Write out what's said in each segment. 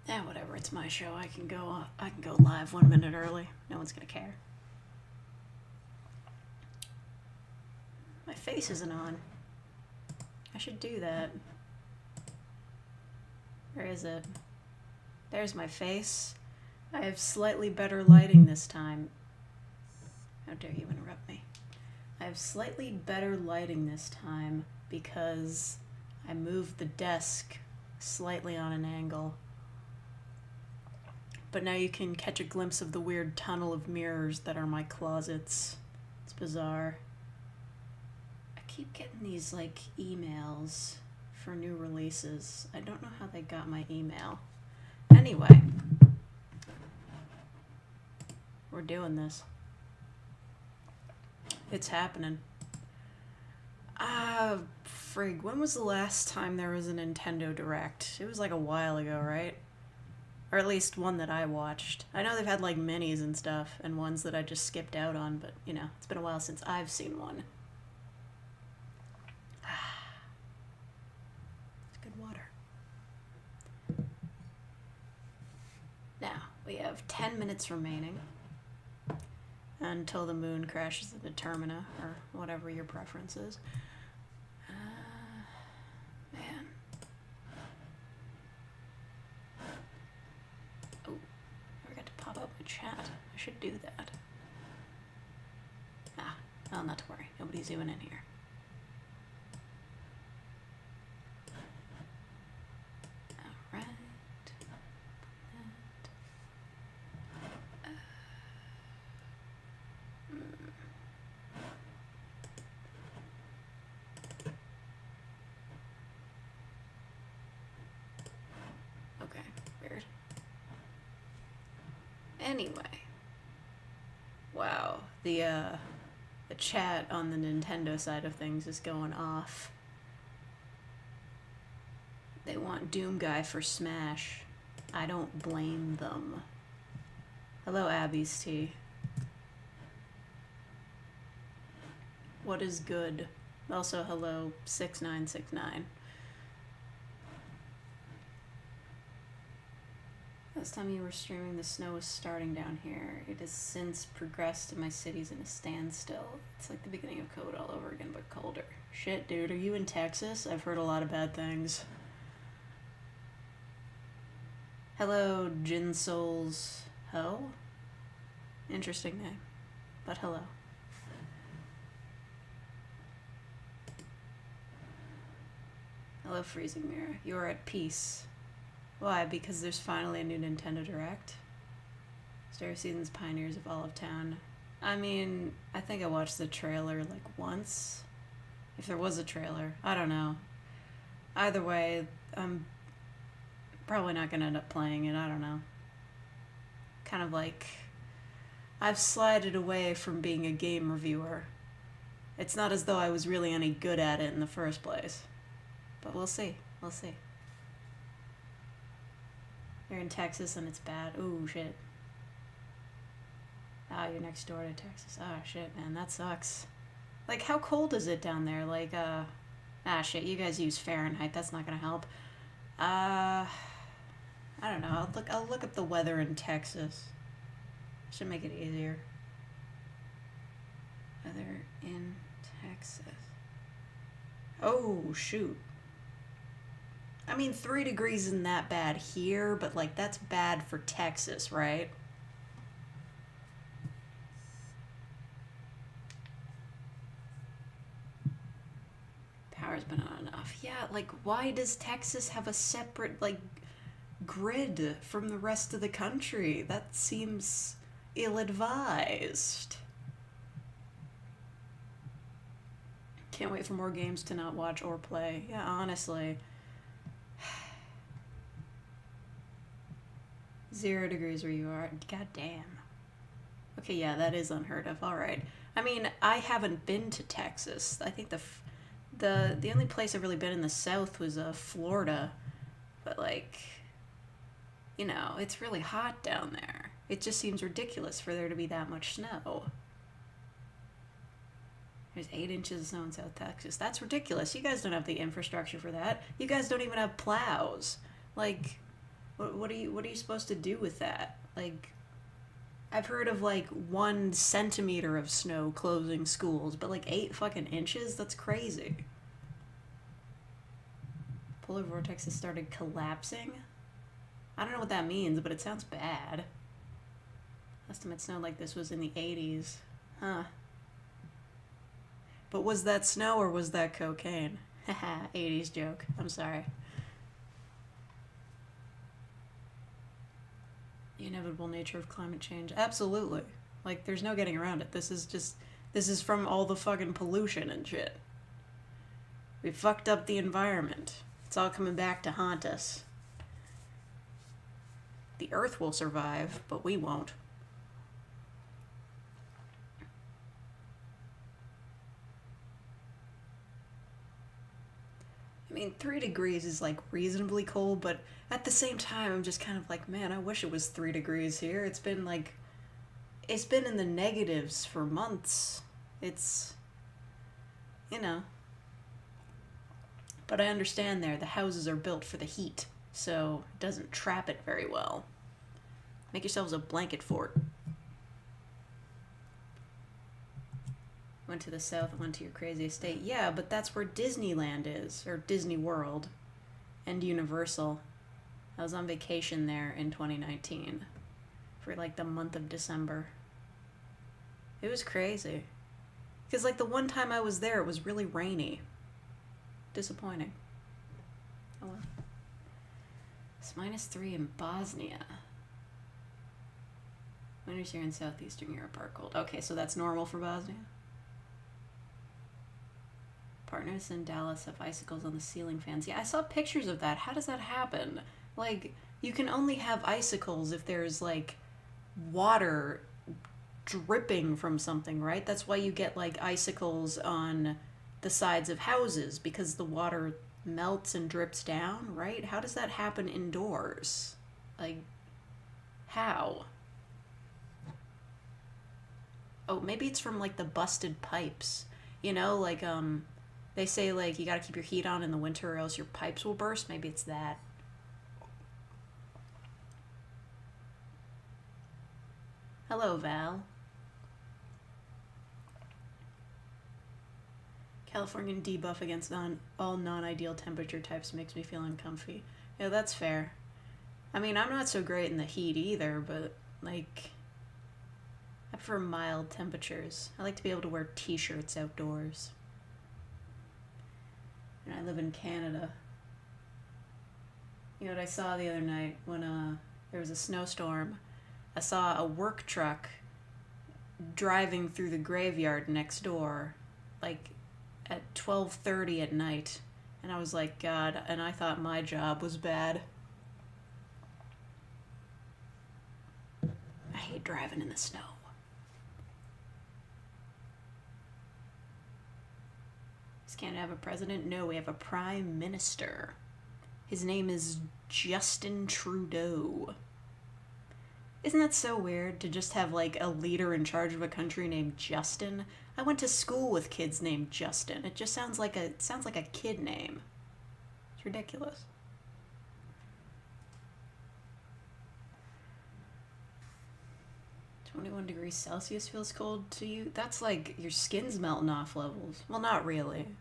Yeah, whatever. It's my show. I can go live 1 minute early. No one's gonna care. My face isn't on. I should do that. Where is it? There's my face. I have slightly better lighting this time. How dare you interrupt me? I have slightly better lighting this time because I moved the desk slightly on an angle. But now you can catch a glimpse of the weird tunnel of mirrors that are my closets. It's bizarre. I keep getting these, like, emails for new releases. I don't know how they got my email. Anyway. We're doing this. It's happening. Frig, when was the last time there was a Nintendo Direct? It was like a while ago, right? Or at least one that I watched. I know they've had like minis and stuff, and ones that I just skipped out on, but you know, it's been a while since I've seen one. It's good water. Now, we have 10 minutes remaining until the moon crashes into Termina, or whatever your preference is. Man. Oh, I forgot to pop up my chat. I should do that. Oh, not to worry. Nobody's even in here. Alright. Okay, weird. Anyway. Wow, the chat on the Nintendo side of things is going off. They want Doom Guy for Smash. I don't blame them. Hello, Abby's Tea. What is good? Also, hello, 6969. Last time you were streaming, the snow was starting down here. It has since progressed and my city's in a standstill. It's like the beginning of COVID all over again, but colder. Shit, dude, are you in Texas? I've heard a lot of bad things. Hello, Jin Souls Ho? Interesting name, but hello. Hello, Freezing Mirror. You are at peace. Why? Because there's finally a new Nintendo Direct? Star Season's Pioneers of Olive Town. I mean, I think I watched the trailer like once. If there was a trailer. I don't know. Either way, I'm probably not gonna end up playing it. I don't know. Kind of like, I've slided away from being a game reviewer. It's not as though I was really any good at it in the first place. But we'll see. We'll see. You're in Texas and it's bad. Ooh, shit. Ah, you're next door to Texas. Ah, shit, man. That sucks. Like, how cold is it down there? Like, shit, you guys use Fahrenheit. That's not gonna help. I don't know. I'll look up the weather in Texas. Should make it easier. Weather in Texas. Oh, shoot. I mean, 3 degrees isn't that bad here, but, like, that's bad for Texas, right? Power's been on enough. Yeah, like, why does Texas have a separate, like, grid from the rest of the country? That seems ill-advised. Can't wait for more games to not watch or play. Yeah, honestly. 0 degrees where you are. God damn. Okay, yeah, that is unheard of. All right. I mean, I haven't been to Texas. I think the only place I've really been in the South was Florida. But like, you know, it's really hot down there. It just seems ridiculous for there to be that much snow. There's 8 inches of snow in South Texas. That's ridiculous. You guys don't have the infrastructure for that. You guys don't even have plows. Like, What are you supposed to do with that? Like, I've heard of like 1 centimeter of snow closing schools, but like 8 fucking inches? That's crazy. Polar vortex has started collapsing? I don't know what that means, but it sounds bad. Last time it snowed like this was in the 80s. Huh. But was that snow or was that cocaine? Haha, 80s joke. I'm sorry. The inevitable nature of climate change. Absolutely. Like, there's no getting around it. This is from all the fucking pollution and shit. We fucked up the environment. It's all coming back to haunt us. The Earth will survive, but we won't. I mean, 3 degrees is like reasonably cold, but at the same time, I'm just kind of like, man, I wish it was 3 degrees here. It's been in the negatives for months. It's, you know. But I understand the houses are built for the heat, so it doesn't trap it very well. Make yourselves a blanket fort. Went to the south, went to your crazy estate. Yeah, but that's where Disneyland is, or Disney World, and Universal. I was on vacation there in 2019 for like the month of December. It was crazy. Because like the one time I was there, it was really rainy. Disappointing. Oh well. It's -3 in Bosnia. Winters here in southeastern Europe are cold. Okay, so that's normal for Bosnia? Partners in Dallas have icicles on the ceiling fans. Yeah, I saw pictures of that. How does that happen? Like, you can only have icicles if there's, like, water dripping from something, right? That's why you get, like, icicles on the sides of houses, because the water melts and drips down, right? How does that happen indoors? Like, how? Oh, maybe it's from, like, the busted pipes. You know, like, they say, like, you gotta keep your heat on in the winter or else your pipes will burst. Maybe it's that. Hello, Val. Californian debuff against all non-ideal temperature types makes me feel uncomfy. Yeah, that's fair. I mean, I'm not so great in the heat either, but, like, I prefer mild temperatures. I like to be able to wear t-shirts outdoors. And I live in Canada. You know what I saw the other night when there was a snowstorm? I saw a work truck driving through the graveyard next door, like at 12:30 at night. And I was like, God, and I thought my job was bad. I hate driving in the snow. Can't have a president? No, we have a prime minister. His name is Justin Trudeau. Isn't that so weird to just have like a leader in charge of a country named Justin? I went to school with kids named Justin. It just sounds like a kid name. It's ridiculous. -21 degrees Celsius feels cold to you? That's like your skin's melting off levels. Well, not really.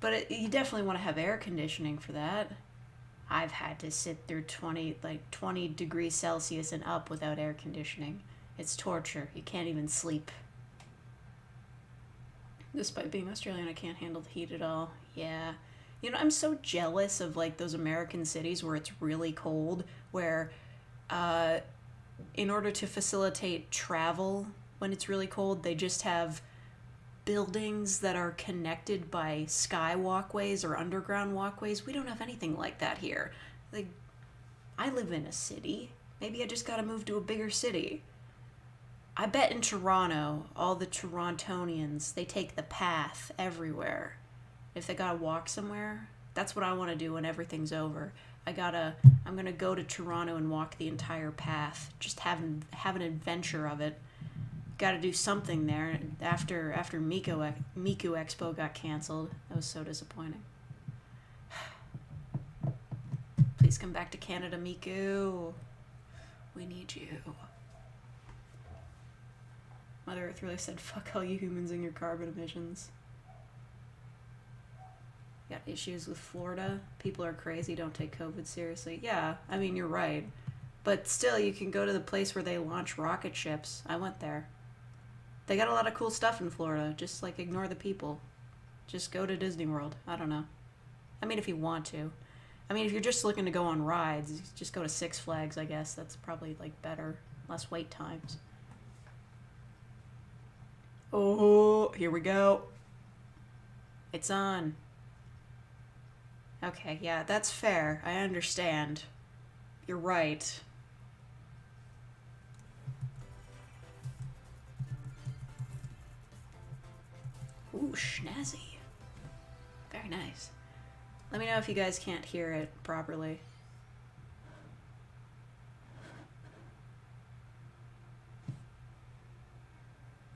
But you definitely want to have air conditioning for that. I've had to sit through 20 degrees Celsius and up without air conditioning. It's torture. You can't even sleep. Despite being Australian, I can't handle the heat at all. Yeah. You know, I'm so jealous of like those American cities where it's really cold, where in order to facilitate travel when it's really cold, they just have buildings that are connected by sky walkways or underground walkways. We don't have anything like that here. Like, I live in a city. Maybe I just gotta move to a bigger city. I bet in Toronto, all the Torontonians, they take the path everywhere. If they gotta walk somewhere, that's what I want to do when everything's over. I'm gonna go to Toronto and walk the entire path. Just have an adventure of it. Got to do something there. After Miku Expo got canceled, that was so disappointing. Please Please come back to Canada, Miku. We need you. Mother Earth really said, fuck all you humans and your carbon emissions. Got issues with Florida? People are crazy, don't take COVID seriously. Yeah, I mean, you're right. But still, you can go to the place where they launch rocket ships. I went there. They got a lot of cool stuff in Florida. Just, like, ignore the people. Just go to Disney World. I don't know. I mean, if you want to. I mean, if you're just looking to go on rides, just go to Six Flags, I guess. That's probably, like, better. Less wait times. Oh, here we go. It's on. Okay, yeah, that's fair. I understand. You're right. Ooh, snazzy. Very nice. Let me know if you guys can't hear it properly.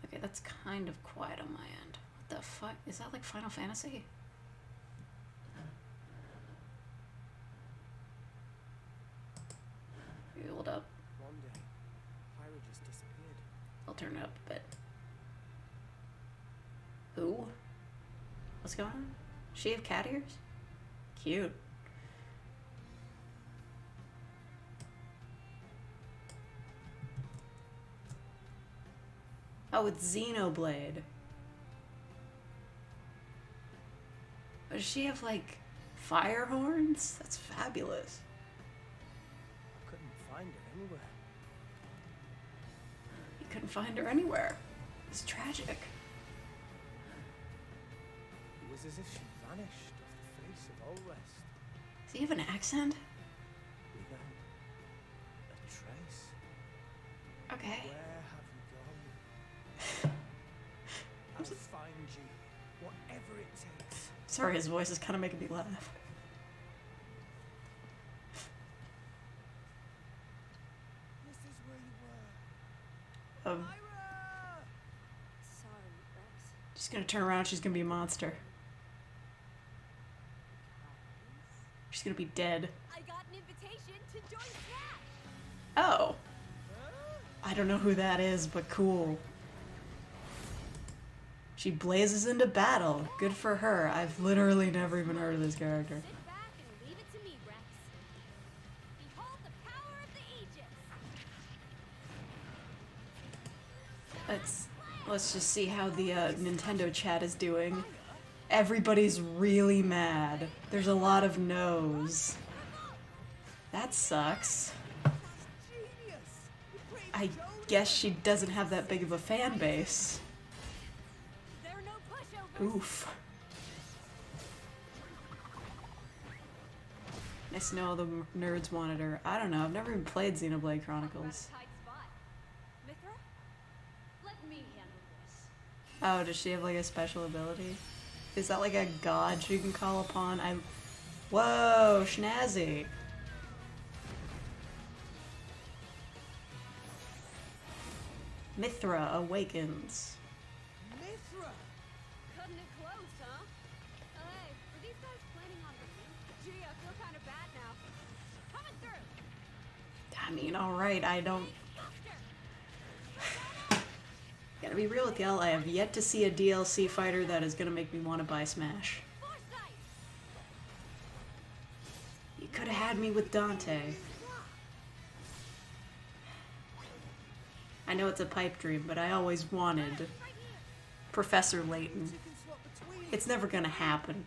Okay, that's kind of quiet on my end. What the fuck? Is that like Final Fantasy? Hold up. One day, Pyra just disappeared. I'll turn it up a bit. Who? What's going on? She have cat ears? Cute. Oh, it's Xenoblade. Does she have, like, fire horns? That's fabulous. I couldn't find her anywhere. You couldn't find her anywhere. It's tragic. It was as if she vanished off the face of all rest. Does he have an accent? Without a trace. Okay. Where have you gone? I'll find you, whatever it takes. Sorry, his voice is kind of making me laugh. This is where you were. Pyra! Sorry, Rex. She's gonna turn around, she's gonna be a monster. She's gonna be dead. I got an invitation to join Snap. Oh. I don't know who that is, but cool. She blazes into battle. Good for her. I've literally never even heard of this character. Sit back and leave it to me, Rex. Behold the power of the Aegis. Let's just see how the Nintendo chat is doing. Everybody's really mad. There's a lot of no's. That sucks. I guess she doesn't have that big of a fan base. There are no pushovers. Oof. Nice to know all the nerds wanted her. I don't know, I've never even played Xenoblade Chronicles. Tight spot. Mithra, let me handle this. Oh, does she have like a special ability? Is that like a god she can call upon? Whoa, snazzy. Mithra awakens. Mithra! Cutting it close, huh? Hey, were these guys planning on leaving? Gee, I feel kind of bad now. Coming through. I mean, alright, I don't... Gotta be real with y'all, I have yet to see a DLC fighter that is gonna make me want to buy Smash. Foresight. You could have had me with Dante. I know it's a pipe dream, but I always wanted Right here. Professor Layton. You can swap between. It's never gonna happen.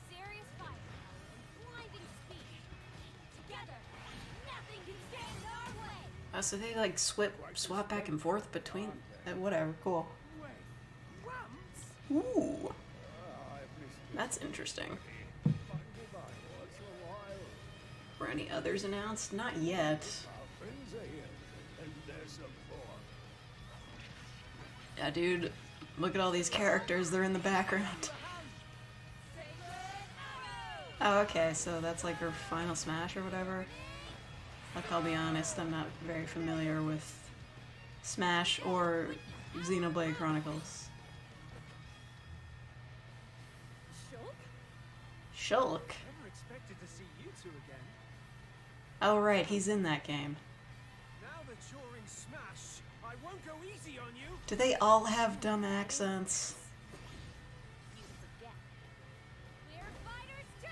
Serious fire. Blinding speed. Together, nothing can stand in our way. Oh, so they like swap back and forth between... whatever, cool. Wait, Ramps? Ooh. That's interesting. Were any others announced? Not yet. Yeah, dude, look at all these characters, they're in the background. Oh, okay, so that's like her final Smash or whatever. Like, I'll be honest, I'm not very familiar with Smash or Xenoblade Chronicles. Shulk? Shulk? Never expected to see you two again. Oh, right, he's in that game. Now that you're in Smash, I won't go easy on you. Do they all have dumb accents? You forget. We're fighters too!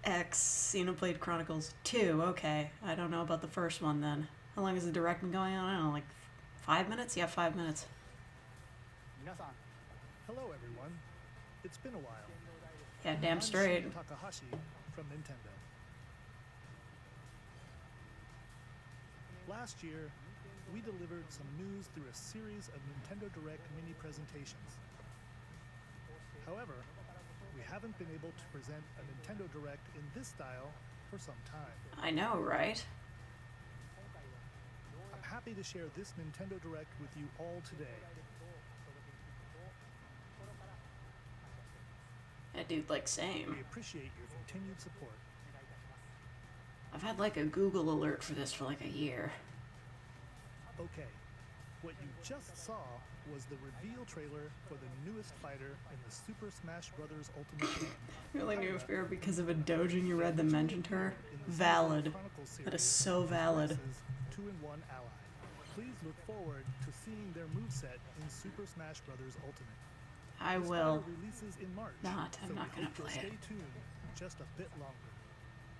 X, Xenoblade Chronicles 2, okay. I don't know about the first one then. How long has the direct been going on? I don't know, like 5 minutes? Yeah, 5 minutes. Hello, everyone. It's been a while. Yeah, damn I'm straight. Shin Takahashi from Nintendo. Last year, we delivered some news through a series of Nintendo Direct mini presentations. However, we haven't been able to present a Nintendo Direct in this style for some time. I know, right? I'm happy to share this Nintendo Direct with you all today. Yeah, dude, like, same. We appreciate your continued support. I've had like a Google alert for this for like a year. Okay, what you just saw was the reveal trailer for the newest fighter in the Super Smash Bros. Ultimate game. Really new fear because of a doujin you read that mentioned her? Valid. That is so valid. 2-in-1 ally. Please look forward to seeing their moveset in Super Smash Bros. Ultimate. I This will. fighter releases in March, Not. I'm so not we gonna hope you'll play stay it. tuned just a bit longer.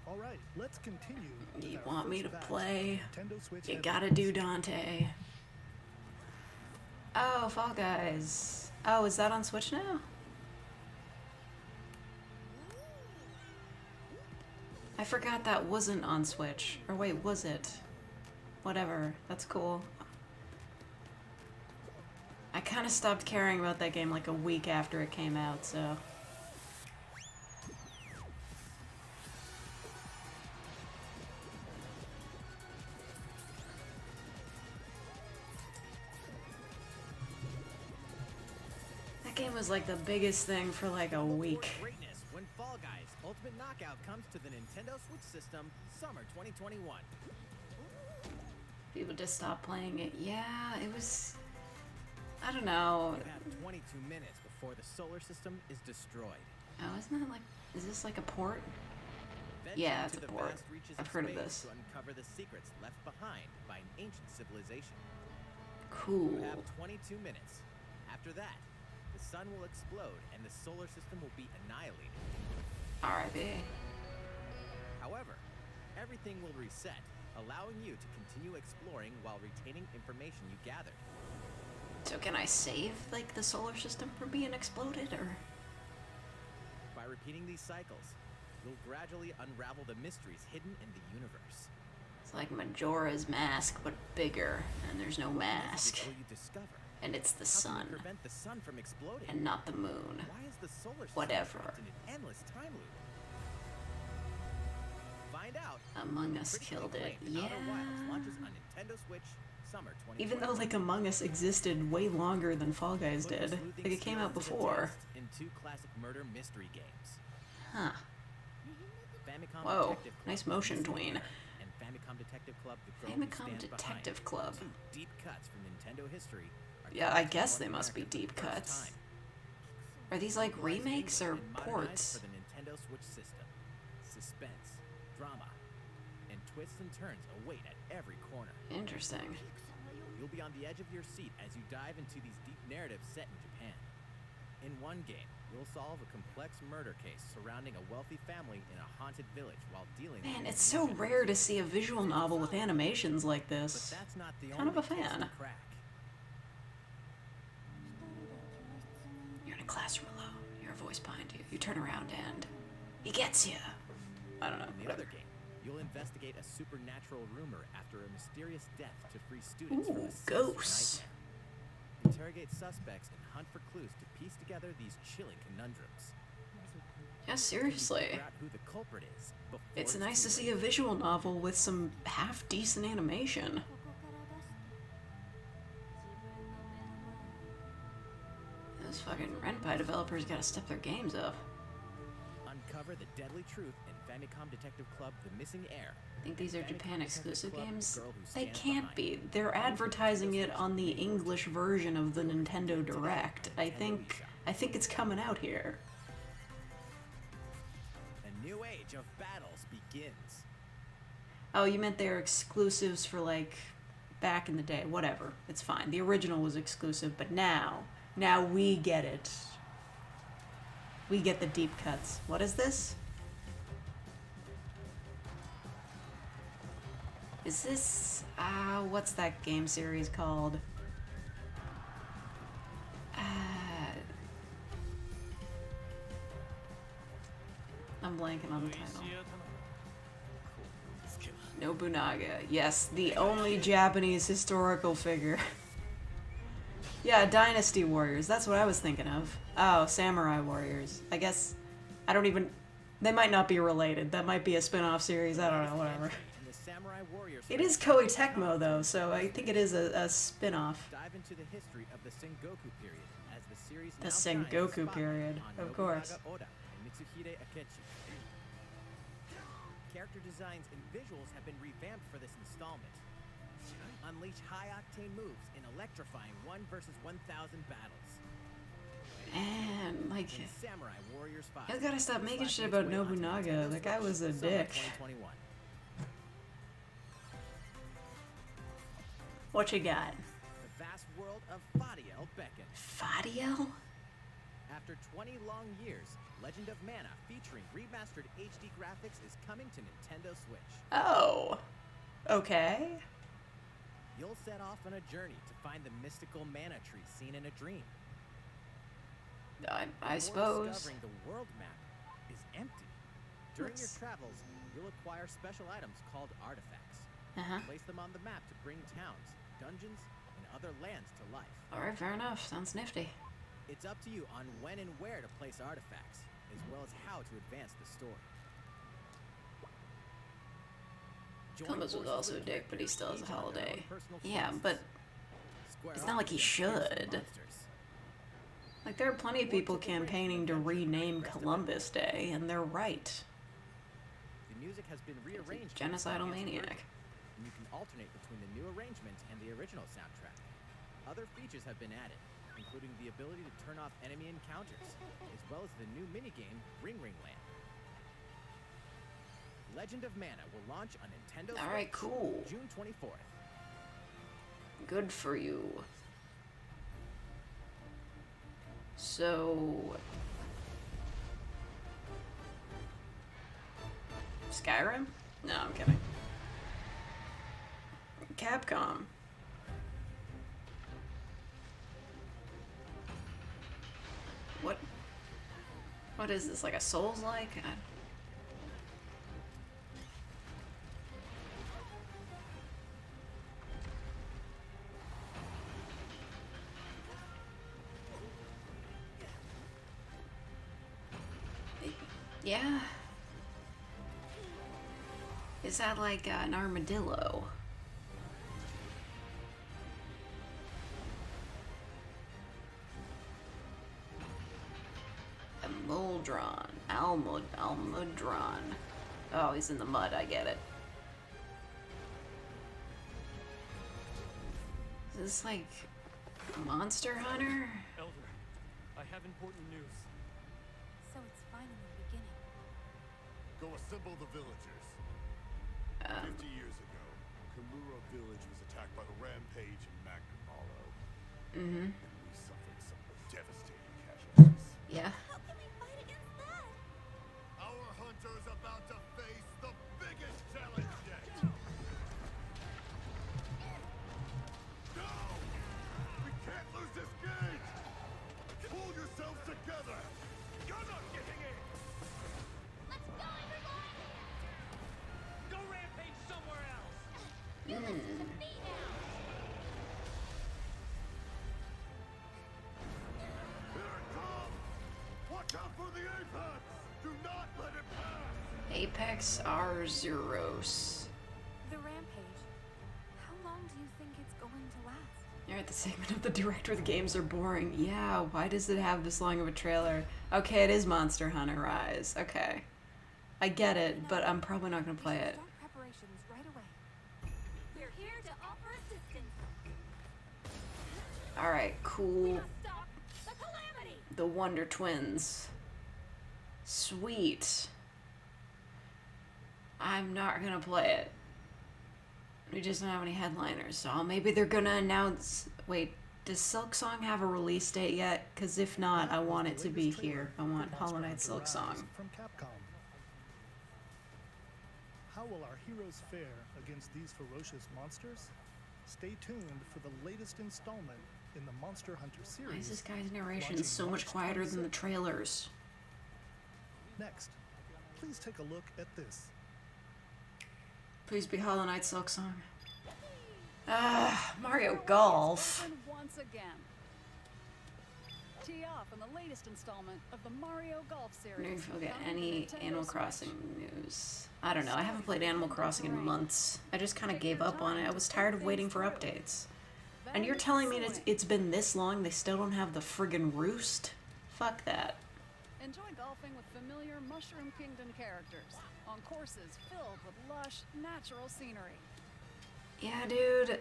All right, let's continue. with You our want me to first batch play? of Nintendo Switch You headlines. gotta do Dante. Oh, Fall Guys. Oh, is that on Switch now? I forgot that wasn't on Switch. Or wait, was it? Whatever. That's cool. I kind of stopped caring about that game like a week after it came out, so... That game was like the biggest thing for like a week. Greatness when Fall Guys Ultimate Knockout comes to the Nintendo Switch system summer 2021. People just stopped playing it. Yeah, it was... I don't know. You have 22 minutes before the solar system is destroyed. Oh, isn't that like... Is this like a port? Venture Yeah, it's into a the port. vast reaches I've of heard of space this. to uncover the secrets left behind by an ancient civilization. Cool. You have 22 minutes. After that, the sun will explode and the solar system will be annihilated. R.I.P. However, everything will reset, allowing you to continue exploring while retaining information you gathered. So can I save, like, the solar system from being exploded, or...? By repeating these cycles, you'll gradually unravel the mysteries hidden in the universe. It's like Majora's Mask, but bigger, and there's no mask. What will you discover? And it's the How can sun, you prevent the sun from exploding? and not the moon. Why is the solar system Whatever. trapped in an endless time loop? Find out. Among Us Critically killed it. acclaimed Yeah. Outer Wilds launches on Nintendo Switch summer 2020. Even though, like, Among Us existed way longer than Fall Guys Put your did. sleuthing Like, it came skills out to the before. test in 2 classic murder mystery games. Huh. Famicom Whoa, Detective Club, nice motion Missing tween. Air, and Famicom Detective Club, The Girl Who Famicom Stands Detective Behind. Club. 2 deep cuts from Nintendo history. Are Yeah, coming I to guess North they must be America for the deep first cuts. time. Are these, like, Localized remakes or English and modernized ports? for the Nintendo Switch system. Suspense, drama, and twists and turns await at every corner. Interesting. You'll be on the edge of your seat as you dive into these deep narratives set in Japan. In one game, you'll solve a complex murder case surrounding a wealthy family in a haunted village while dealing Man, with it's so illusions. rare to see a visual novel with animations like But this. that's not the Kind of only a case fan. to crack. You're in a classroom alone. You hear a voice behind you. You turn around and he gets you. I don't know. In the Whatever. other game, you'll investigate a supernatural rumor after a mysterious death to free students from Ooh, a senseless ghosts. nightmare. Interrogate suspects and hunt for clues to piece together these chilling conundrums. Yeah, You seriously. figure out who the culprit is before It's it's nice too to late. see a visual novel with some half-decent animation. Those fucking Renpai developers gotta step their games up. Uncover the deadly truth in Famicom Detective Club: The Missing Heir. Think these are and Famicom Japan Detective exclusive Club: The games? Girl Who They Stands can't Behind. be. They're advertising it on the English version of the Nintendo Direct. I think it's coming out here. A new age of battles begins. Oh, you meant they're exclusives for, like, back in the day. Whatever. It's fine. The original was exclusive, but now we get it. We get the deep cuts. What is this? Is this... what's that game series called? I'm blanking on the title. Nobunaga. Yes, the only Japanese historical figure. Yeah, Dynasty Warriors. That's what I was thinking of. Oh, Samurai Warriors. I guess... I don't even... They might not be related. That might be a spin-off series. I don't know, whatever. It is Koei Tecmo, though, so I think it is a spin-off. Dive into the history of the Sengoku period as the series The now shines a Sengoku spotlight period, on of course. Nobunaga Oda and Mitsuhide Akechi. Character designs and visuals have been revamped for this installment. Unleash high-octane moves in electrifying 1 versus 1,000 battles. Man, like... In Samurai Warriors 5. You gotta stop making shit about Nobunaga. That guy was a Summer dick. 2021. What you got? The vast world of Fadiel beckons. Fadiel? After 20 long years, Legend of Mana featuring remastered HD graphics is coming to Nintendo Switch. Oh. Okay. You'll set off on a journey to find the mystical mana tree seen in a dream. I Before suppose. discovering the world map is empty. During your Yes. travels, you'll acquire special items called artifacts. Uh-huh. Place them on the map to bring towns, dungeons, and other lands to life. Alright, fair enough. Sounds nifty. It's up to you on when and where to place artifacts, as well as how to advance the story. Join Columbus was forces also a with dick, but he characters, still has a each on their own holiday. personal Yeah, forces. but Square it's off not like he against fearsome should. monsters. Like, there are plenty of people campaigning to rename Columbus Day, and they're right. The music has been rearranged. for Genocidal the audience maniac. version, and you can alternate between the new arrangement and the original soundtrack. Other features have been added, including the ability to turn off enemy encounters, as well as the new minigame Ring Ring Land. Legend of Mana will launch on Nintendo Switch Alright, cool. June 24th. Good for you. So... Skyrim? No, I'm kidding. Capcom. What is this, like a Souls-like? Yeah. Is that like an armadillo? A Moldron. Almudron. Oh, he's in the mud, I get it. Is this like Monster Hunter? Elder, I have important news. So it's finally beginning. Go assemble the villagers. 50 years ago, Kamura village was attacked by the Rampage and Magnum Hollow. Mm-hmm. And we suffered some devastating casualties. Yeah. How can we fight against that? Our hunter's about to face the biggest challenge yet. No! We can't lose this game! Pull yourselves together! You're not getting in! Let's go, everyone! Go rampage somewhere else! You listen to me now! Here it comes! Watch out for the apex! Do not let it pass! Apex Arzuros. The rampage. How long do you think it's going to last? You're at the segment of the direct where the games are boring. Yeah, why does it have this long of a trailer? Okay, it is Monster Hunter Rise. Okay. I get it, but I'm probably not going to play it. Start preparations right away. We're here to offer assistance. Alright, cool. Must stop the calamity. The Wonder Twins. Sweet. I'm not gonna play it. We just don't have any headliners, so maybe they're gonna announce... Wait, does Silk Song have a release date yet? Because if not, I want it to be here. I want Hollow Knight Silk Song. From Capcom. How will our heroes fare against these ferocious monsters? Stay tuned for the latest installment in the Monster Hunter series. Why is this guy's narration so much quieter than the trailers? Next, please take a look at this. Please be Hollow Knight Silk Song. Mario Golf. Once again. Tee off on the latest installment of the Mario Golf I wonder series. if we'll get coming to any Nintendo Animal Switch. Crossing news. I don't know. I haven't played Animal Crossing in months. I just kind of gave up on it. I was tired of waiting for updates. And you're telling me it's been this long, they still don't have the friggin' roost? Fuck that. Enjoy golfing with familiar Mushroom Kingdom characters on courses filled with lush, natural scenery. Yeah, dude.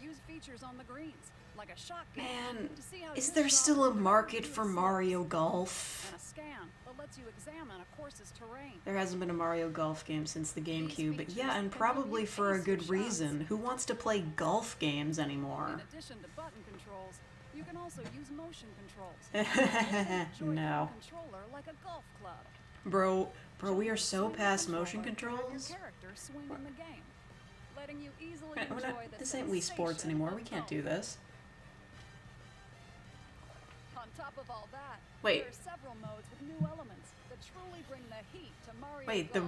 Use features on the greens, like a shot gauge, Man, to see how is your there shot still a will market do for its Mario best. Golf? And a scan that lets you examine a course's terrain. There hasn't been a Mario Golf game since the GameCube, but yeah, and features probably can for a help you good ace your reason. Who wants to play golf games In anymore? addition to button controls, you can also use motion controls. Joy-Con No. controller like a golf club. Bro, we are so Swing past motion controller to have controls. Your character swing in the game, letting you easily We're enjoy not, the this ain't Wii Sports sensation anymore. of We can't golf. do this. On top of all that, Wait. there are several modes with new elements that truly bring the heat to Mario Wait, Golf,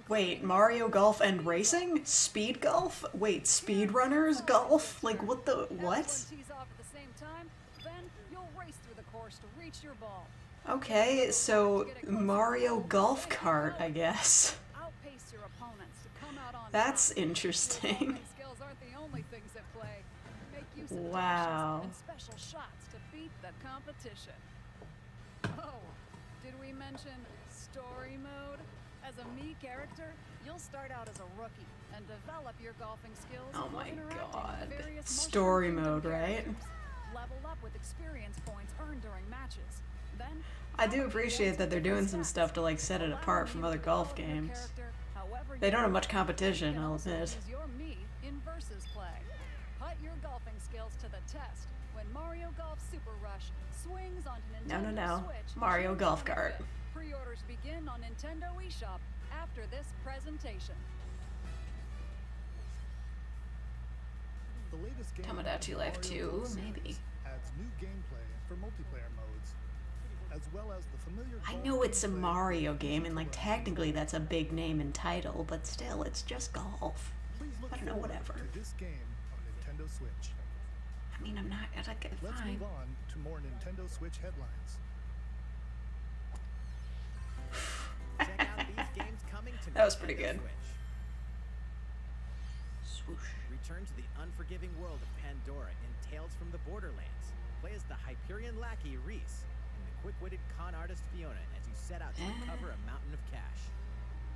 wait, including Mario Golf and racing? Speed golf? Wait, speedrunners golf? Like what the what? Everyone tees off at the same time, then you'll race through the course to reach your ball. Okay, so Mario Golf Kart, I guess. Outpace your opponents to come out on That's top. Your interesting. golfing skills aren't the only things at play. Make use of Wow. dashes and special shots to beat the competition. Oh, did we mention story mode? As a Mii character, you'll start out as a rookie and develop your golfing skills. Oh while my interacting with God. various Story Mushroom mode, Kingdom right? characters. Level up with experience points earned during matches. Then I do appreciate that they're doing some stuff to like set it apart from other golf games. They don't have much competition, I'll admit. Use your Mii in versus play. Put your golfing skills to the test when Mario Golf Super Rush swings onto Nintendo No. Switch. Mario June Golf Kart. 25th. Pre-orders begin on Nintendo eShop after this presentation. The latest game Tomodachi Life 2, maybe. adds new gameplay for multiplayer modes, as well as the familiar I golf know it's a gameplay Mario game, used and like around technically the that's a big name and title, but still, it's just golf. Please look I don't know, forward whatever. to this game on Nintendo Switch. I mean, I'm not, like, Let's fine. move on to more Nintendo Switch headlines. Check out these games coming to That was pretty Nintendo good. Switch. Swoosh. Return to the unforgiving world of Pandora in Tales from the Borderlands. Play as the Hyperion lackey Reese and the quick-witted con artist Fiona as you set out to recover a mountain of cash.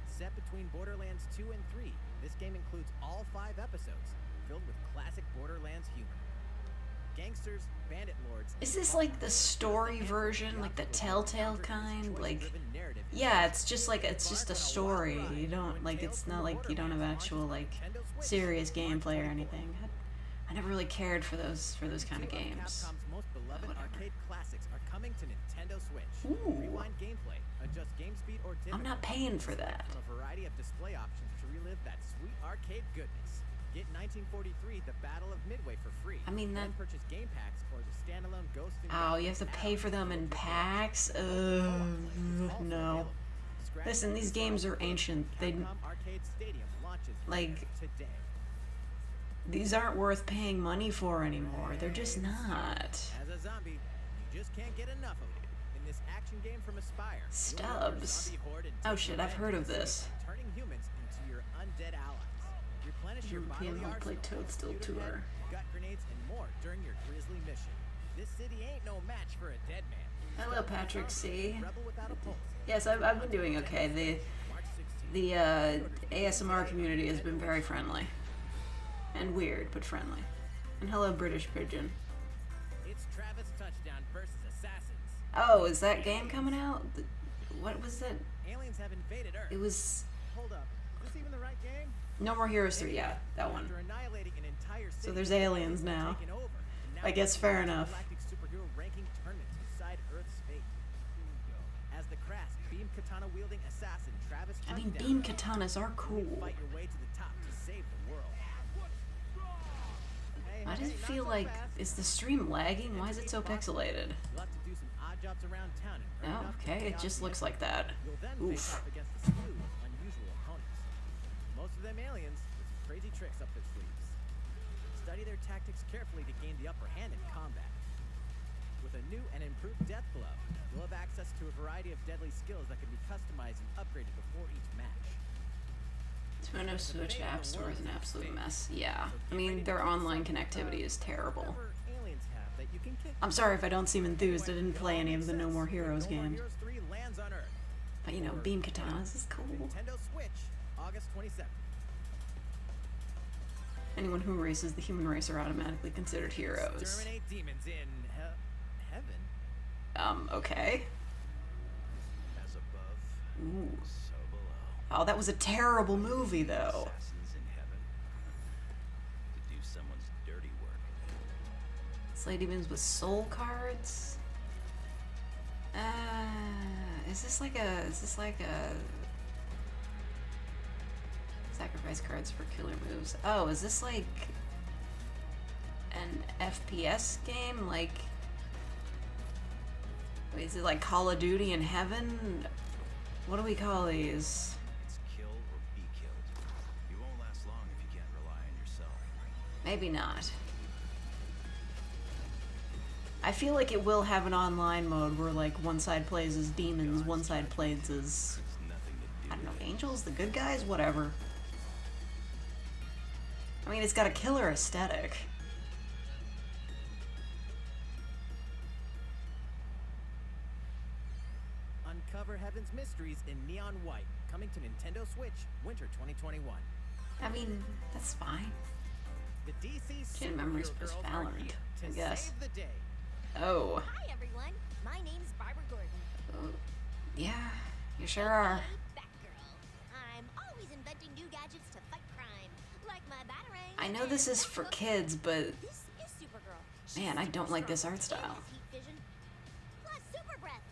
Set between Borderlands 2 and 3, this game includes all 5 episodes, filled with classic Borderlands humor. Gangsters, bandit lords... Is this like the story version, like the Telltale kind? Like, yeah, it's just like, it's just a story. You don't, like, it's not like you don't have actual, like, serious gameplay or anything. I never really cared for those kind of games. Capcom's most beloved Whatever. arcade classics are coming to Nintendo Switch. Ooh. Rewind gameplay, adjust game speed or I'm not paying for that. from a variety of display options to relive that sweet arcade goodness. Get 1943 The Battle of Midway for free. I mean, Then that- purchase game packs or the standalone Ghost and Oh, you have to Goblins pay for them in packs? No. Listen, these games are ancient. Capcom Arcade Stadium launches like- today. These aren't worth paying money for anymore. They're just not. As a zombie, you just can't get enough of it. In this action game from Aspire, you'll lead your Stubs. zombie horde and Oh take shit, I've heard of revenge, this. turning humans into your undead allies. Replenish your European bodily Roleplay arsenal, Toadstool computer Tour. head, gut grenades, and more during your grisly mission. This city ain't no match for a dead man. Hello, Patrick C. Rebel without a pulse. Yes, I've been doing okay. March 16th. The ASMR community has been very friendly. And weird, but friendly. And hello, British Pigeon. It's Travis Touchdown versus Assassins. Oh, is that game coming out? What was that? Aliens have invaded Earth. It was... hold up. Is this even the right game? No More Heroes 3, yeah, that one. After annihilating an entire So city, there's aliens they've now. taken over, and now I guess it's fair the enough. Galactic superhero ranking tournament to decide Earth's fate. As the crass beam katana wielding assassin Travis I mean, hunts beam down katanas are cool. fight your way to the top to save the world. Hey, Why does it not feel so like, fast. is the stream lagging? Why is it so pixelated? You'll have to do some odd jobs around town and earn Oh, enough to okay, pay it off just the looks enemy. like that. You'll then face Oof. off against a slew of unusual opponents. Most of them aliens with some crazy tricks up their sleeves. Study their tactics carefully to gain the upper hand in combat. With a new and improved death glove, you'll have access to a variety of deadly skills that can be customized and upgraded before each match. Nintendo Switch App Store is an absolute mess. Yeah, I mean, their online connectivity is terrible. Whatever aliens have that you can kick. I'm sorry if I don't seem enthused. I didn't play any of the No More Heroes No More games. Heroes 3 lands on Earth. But you know, beam katanas is cool. Nintendo Switch, August 27th. Anyone who erases the human race are automatically considered heroes. Exterminate demons in heaven. Okay. As above, Ooh. so below. Oh, that was a terrible movie, though. Assassins in heaven to do someone's dirty work. Slay demons with soul cards. Is this like a sacrifice cards for killer moves? Oh, is this like an FPS game? Like, wait, is it like Call of Duty in heaven? What do we call these? It's kill or be killed. You won't last long if you can't rely on yourself. Maybe not. I feel like it will have an online mode where like one side plays as demons, one side plays as, There's nothing to do I don't know, with it. angels, the good guys, whatever. I mean, it's got a killer aesthetic. Uncover Heaven's Mysteries in Neon White, coming to Nintendo Switch, Winter 2021. I mean, that's fine. The DC Chain Memories superhero plus girls are Valorant, here I to guess. save the day. Oh. Hi everyone, my name's Barbara Gordon. Yeah, you sure are. Hey, Batgirl. I'm always inventing new gadgets to fight crime, like my batarang. I know this is for kids, but This is Supergirl. man, I don't like this art And style. has heat vision, plus super breath.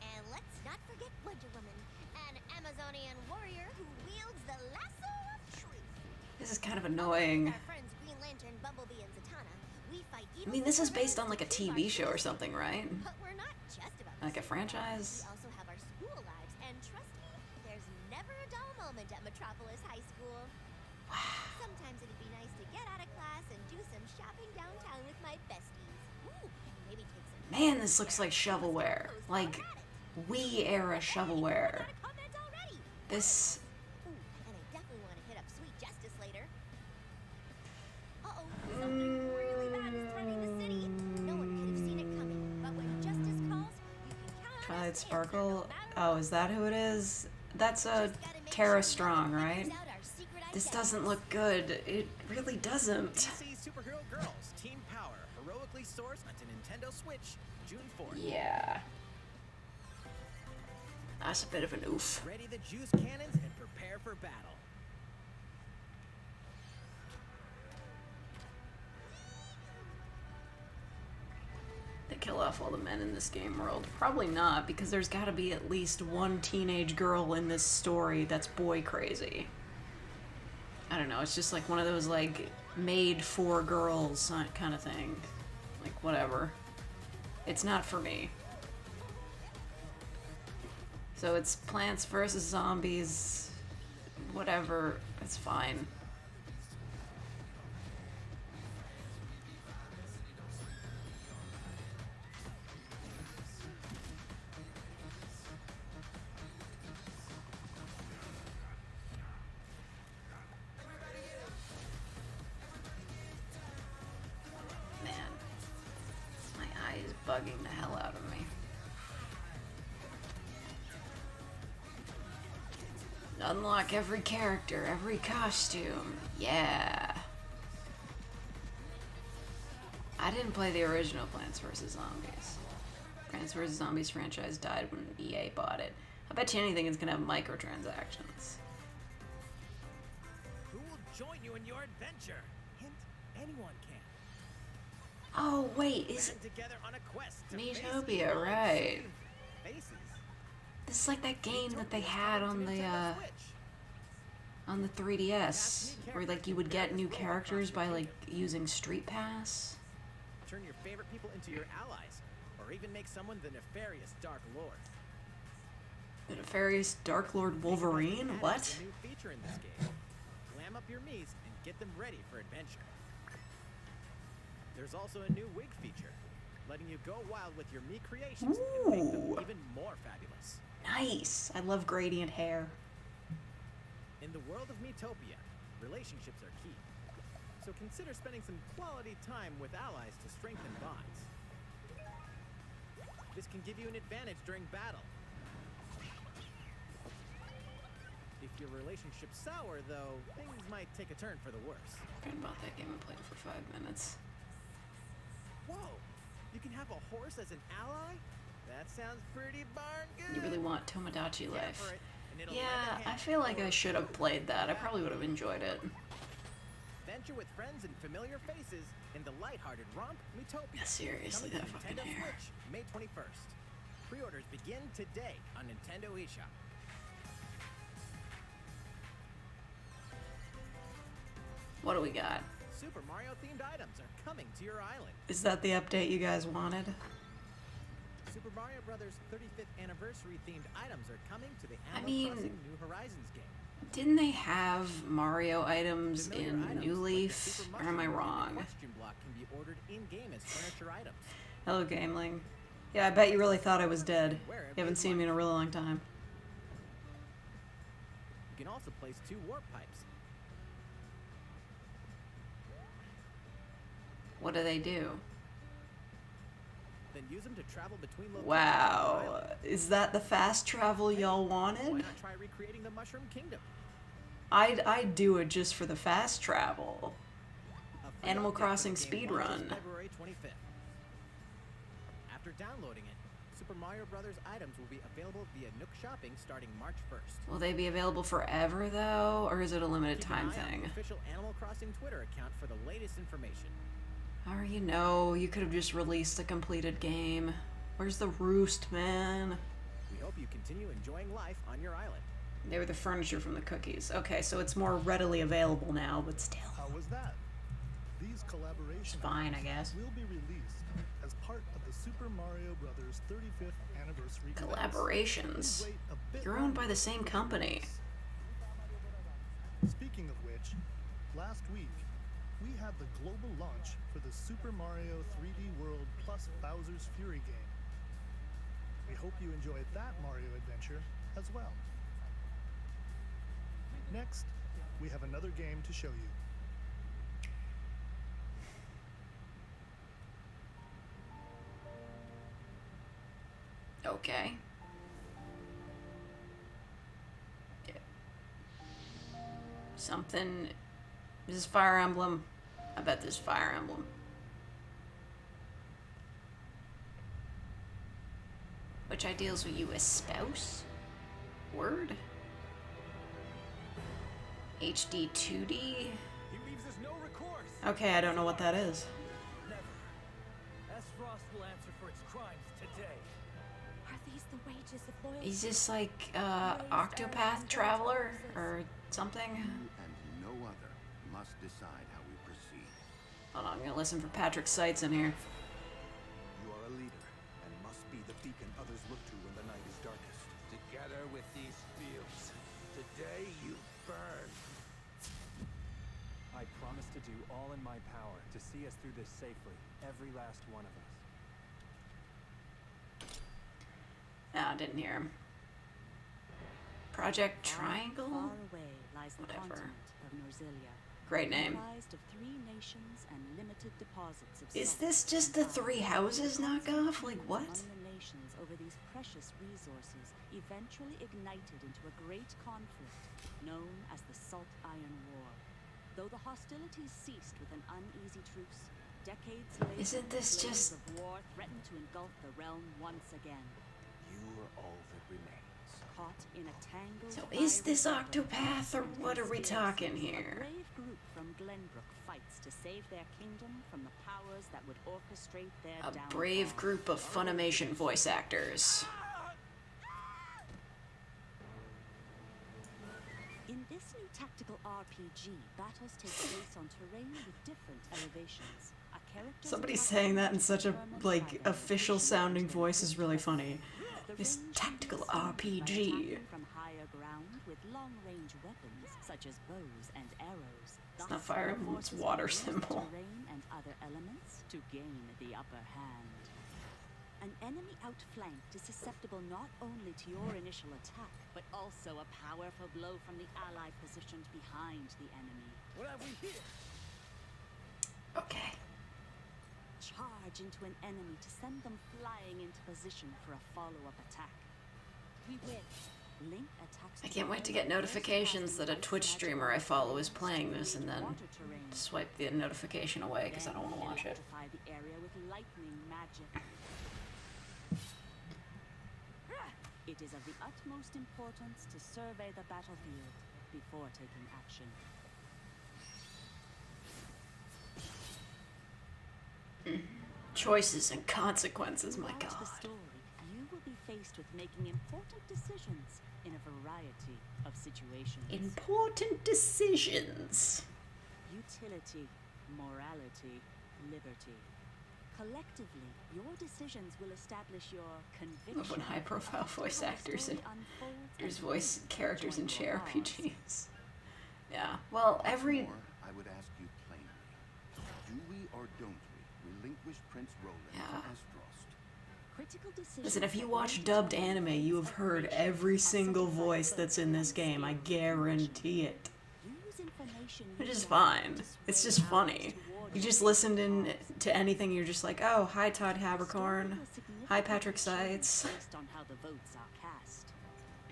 And let's not forget Wonder Woman, an Amazonian warrior who wields the lasso of truth. This is kind of annoying. Our friends Green Lantern, Bumblebee, and Zatanna, we fight I evil mean, this is supervillains based on like a to keep TV our show or city something, right? But we're not just about Like a the city. franchise? We also have our school lives, and trust me, there's never a dull moment at Metropolis High School. Sometimes it'd be nice to get out of class and do some shopping downtown with my besties. Ooh, maybe take some. Man, this looks like shovelware. Like Wii era shovelware. Got a comment already. This. Ooh, and I definitely want to hit up Sweet Justice later. Uh-oh, something really bad is threatening the city. No one could have seen it coming, but when Justice calls, you can count on Twilight us Sparkle. no matter Oh, is that who it is? That's a Just gotta make Terra sure Strong, no one right? figures out our secret This identity. doesn't look good. It really doesn't. DC Superhero Girls, Team Power, heroically sourced onto Nintendo Switch, June 4th. Yeah. That's a bit of an oof. Ready the juice cannons and prepare for battle. They kill off all the men in this game world. Probably not, because there's gotta be at least one teenage girl in this story that's boy crazy. I don't know, it's just like one of those, like, made for girls kind of thing. Like, whatever. It's not for me. So it's Plants vs. Zombies, whatever, it's fine. Man, my eye is bugging the hell out of me. Unlock every character, every costume. Yeah. I didn't play the original Plants vs. Zombies. Plants vs. Zombies franchise died when EA bought it. I bet you anything it's gonna have microtransactions. Who will join you in your adventure? Hint, anyone can. Oh wait, is Band together on a quest to Miitopia, face evil and right. save faces. this is like that game that they Miitopia's had coming to on Nintendo the Switch. 3DS, where like you would get new characters by like using Street Pass. Turn your favorite people into your allies, or even make someone the nefarious Dark Lord. The nefarious Dark Lord Wolverine? Added What? a new feature in this game. Glam up your Miis and get them ready for adventure. There's also a new wig feature, letting you go wild with your Mii creations and make them Ooh. even more fabulous. Nice. I love gradient hair. In the world of Miitopia, relationships are key. So consider spending some quality time with allies to strengthen bonds. This can give you an advantage during battle. If your relationship's sour, though, things might take a turn for the worse. Forgot about that game. I played it for 5 minutes. Whoa! You can have a horse as an ally? That sounds pretty darn good. You really want Tomodachi Care Life? for it, and it'll Yeah, lend a I hand feel like I or should have two. played that. I probably would have enjoyed it. Venture with friends and familiar faces in the lighthearted romp Miitopia. Yeah, seriously, Coming that to fucking Nintendo hair. Switch, May 21st. Pre-orders begin today on Nintendo eShop. What do we got? Super Mario themed items are coming to your island. Is that the update you guys wanted? Super Mario Brothers 35th anniversary themed items are coming to the Animal mean, Crossing New Horizons game. Didn't they have Mario items Familiar in items New like the Leaf? Super Or am I Mushroom and the wrong? Question block can be ordered in-game as furniture items. Hello, Gameling. Yeah, I bet you really thought I was dead. Wherever You haven't you seen me in a like. really long time. You can also place 2 warp pipes. What do they do? Then use them to travel between locations. Wow. Is that the fast travel y'all Why wanted? not try recreating the Mushroom Kingdom? I'd do it just for the fast travel. A free Animal update for Crossing the game speed launches run. February 25th. After downloading it, Super Mario Brothers items will be available via Nook Shopping starting March 1st. Will they be available forever, though? Or is it a limited Keep an time eye on thing? the official Animal Crossing Twitter account for the latest information. Or you know, you could have just released a completed game. Where's the roost, man? We hope you continue enjoying life on your island. They were the furniture from the cookies. Okay, so it's more readily available now, but still. How was that? These collaboration fine, I items guess. will be released as part of the Super Mario Brothers 35th anniversary events. Collaborations. Please wait a bit You're owned by longer the same for company. release. Speaking of which, last week we had the global launch for the Super Mario 3D World plus Bowser's Fury game. We hope you enjoyed that Mario adventure as well. Next, we have another game to show you. Okay. Yeah. Something. This is Fire Emblem. I bet this is Fire Emblem. Which ideals will you espouse? Word? HD 2D? He leaves us no recourse. Okay, I don't know what that is. Never. Frost will answer for its crimes today. Are these the wages of loyalty? Is this like Octopath Traveler or something? And no other must decide how we proceed. Hold on, I'm gonna listen for Patrick Seitz in here. You are a leader, and must be the beacon others look to when the night is darkest. Together with these fields, today you burn. I promise to do all in my power to see us through this safely, every last one of us. Ah, didn't hear him. Project Triangle? Far away lies the Whatever. continent of Norzilia. Great name. Comprised of 3 nations and limited deposits of Is salt this just and the Three iron. Houses knockoff? Like, what? Among the nations over these precious resources eventually ignited into a great conflict known as the Salt Iron War. Though the hostilities ceased with an uneasy truce, decades later, Isn't this flames just- of war threatened to engulf the realm once again. You are all that remains. Caught in a tangled So is this fiery web of Octopath, or and what are we talking conspiracies, here? A brave group from Glenbrook fights to save their kingdom from the powers that would orchestrate their A downfall. brave group of Funimation voice actors. In this new tactical RPG, battles take place on terrain with different elevations. A character's Somebody attack saying that in such a, determined like, by their official location sounding and voice is really funny. The This range tactical can be achieved by RPG. attacking from higher ground with long-range weapons such as bows and arrows. It's not Fire Emblem, it's water symbol. Terrain and other elements to gain the upper hand. An enemy outflanked is susceptible not only to your initial attack, but also a powerful blow from the ally positioned behind the enemy. What have we here? Okay. Charge into an enemy to send them flying into position for a follow-up attack. We win. Link attacks. I can't wait to get notifications that a Twitch streamer I follow is playing this, and then swipe the notification away because I don't want to watch it. Electrify the area with lightning magic. It is of the utmost importance to survey the battlefield before taking action. Choices and consequences, my Throughout god. the story, you will be faced with making important decisions in a variety of situations. Important decisions. Utility, morality, liberty. Collectively, your decisions will establish your conviction. Love when high-profile voice actors and there's voice characters in JRPGs. Yeah. Well, every. Or I would ask you plainly: do we or don't we relinquish Prince Roland to Astrost? Critical decisions. Listen, if you watch dubbed anime, you have heard every single voice that's in this game. I guarantee it. Which is fine. It's just funny. You just listened in to anything, you're just like, oh, hi Todd Habercorn. Hi Patrick Seitz. Based on how the votes are cast.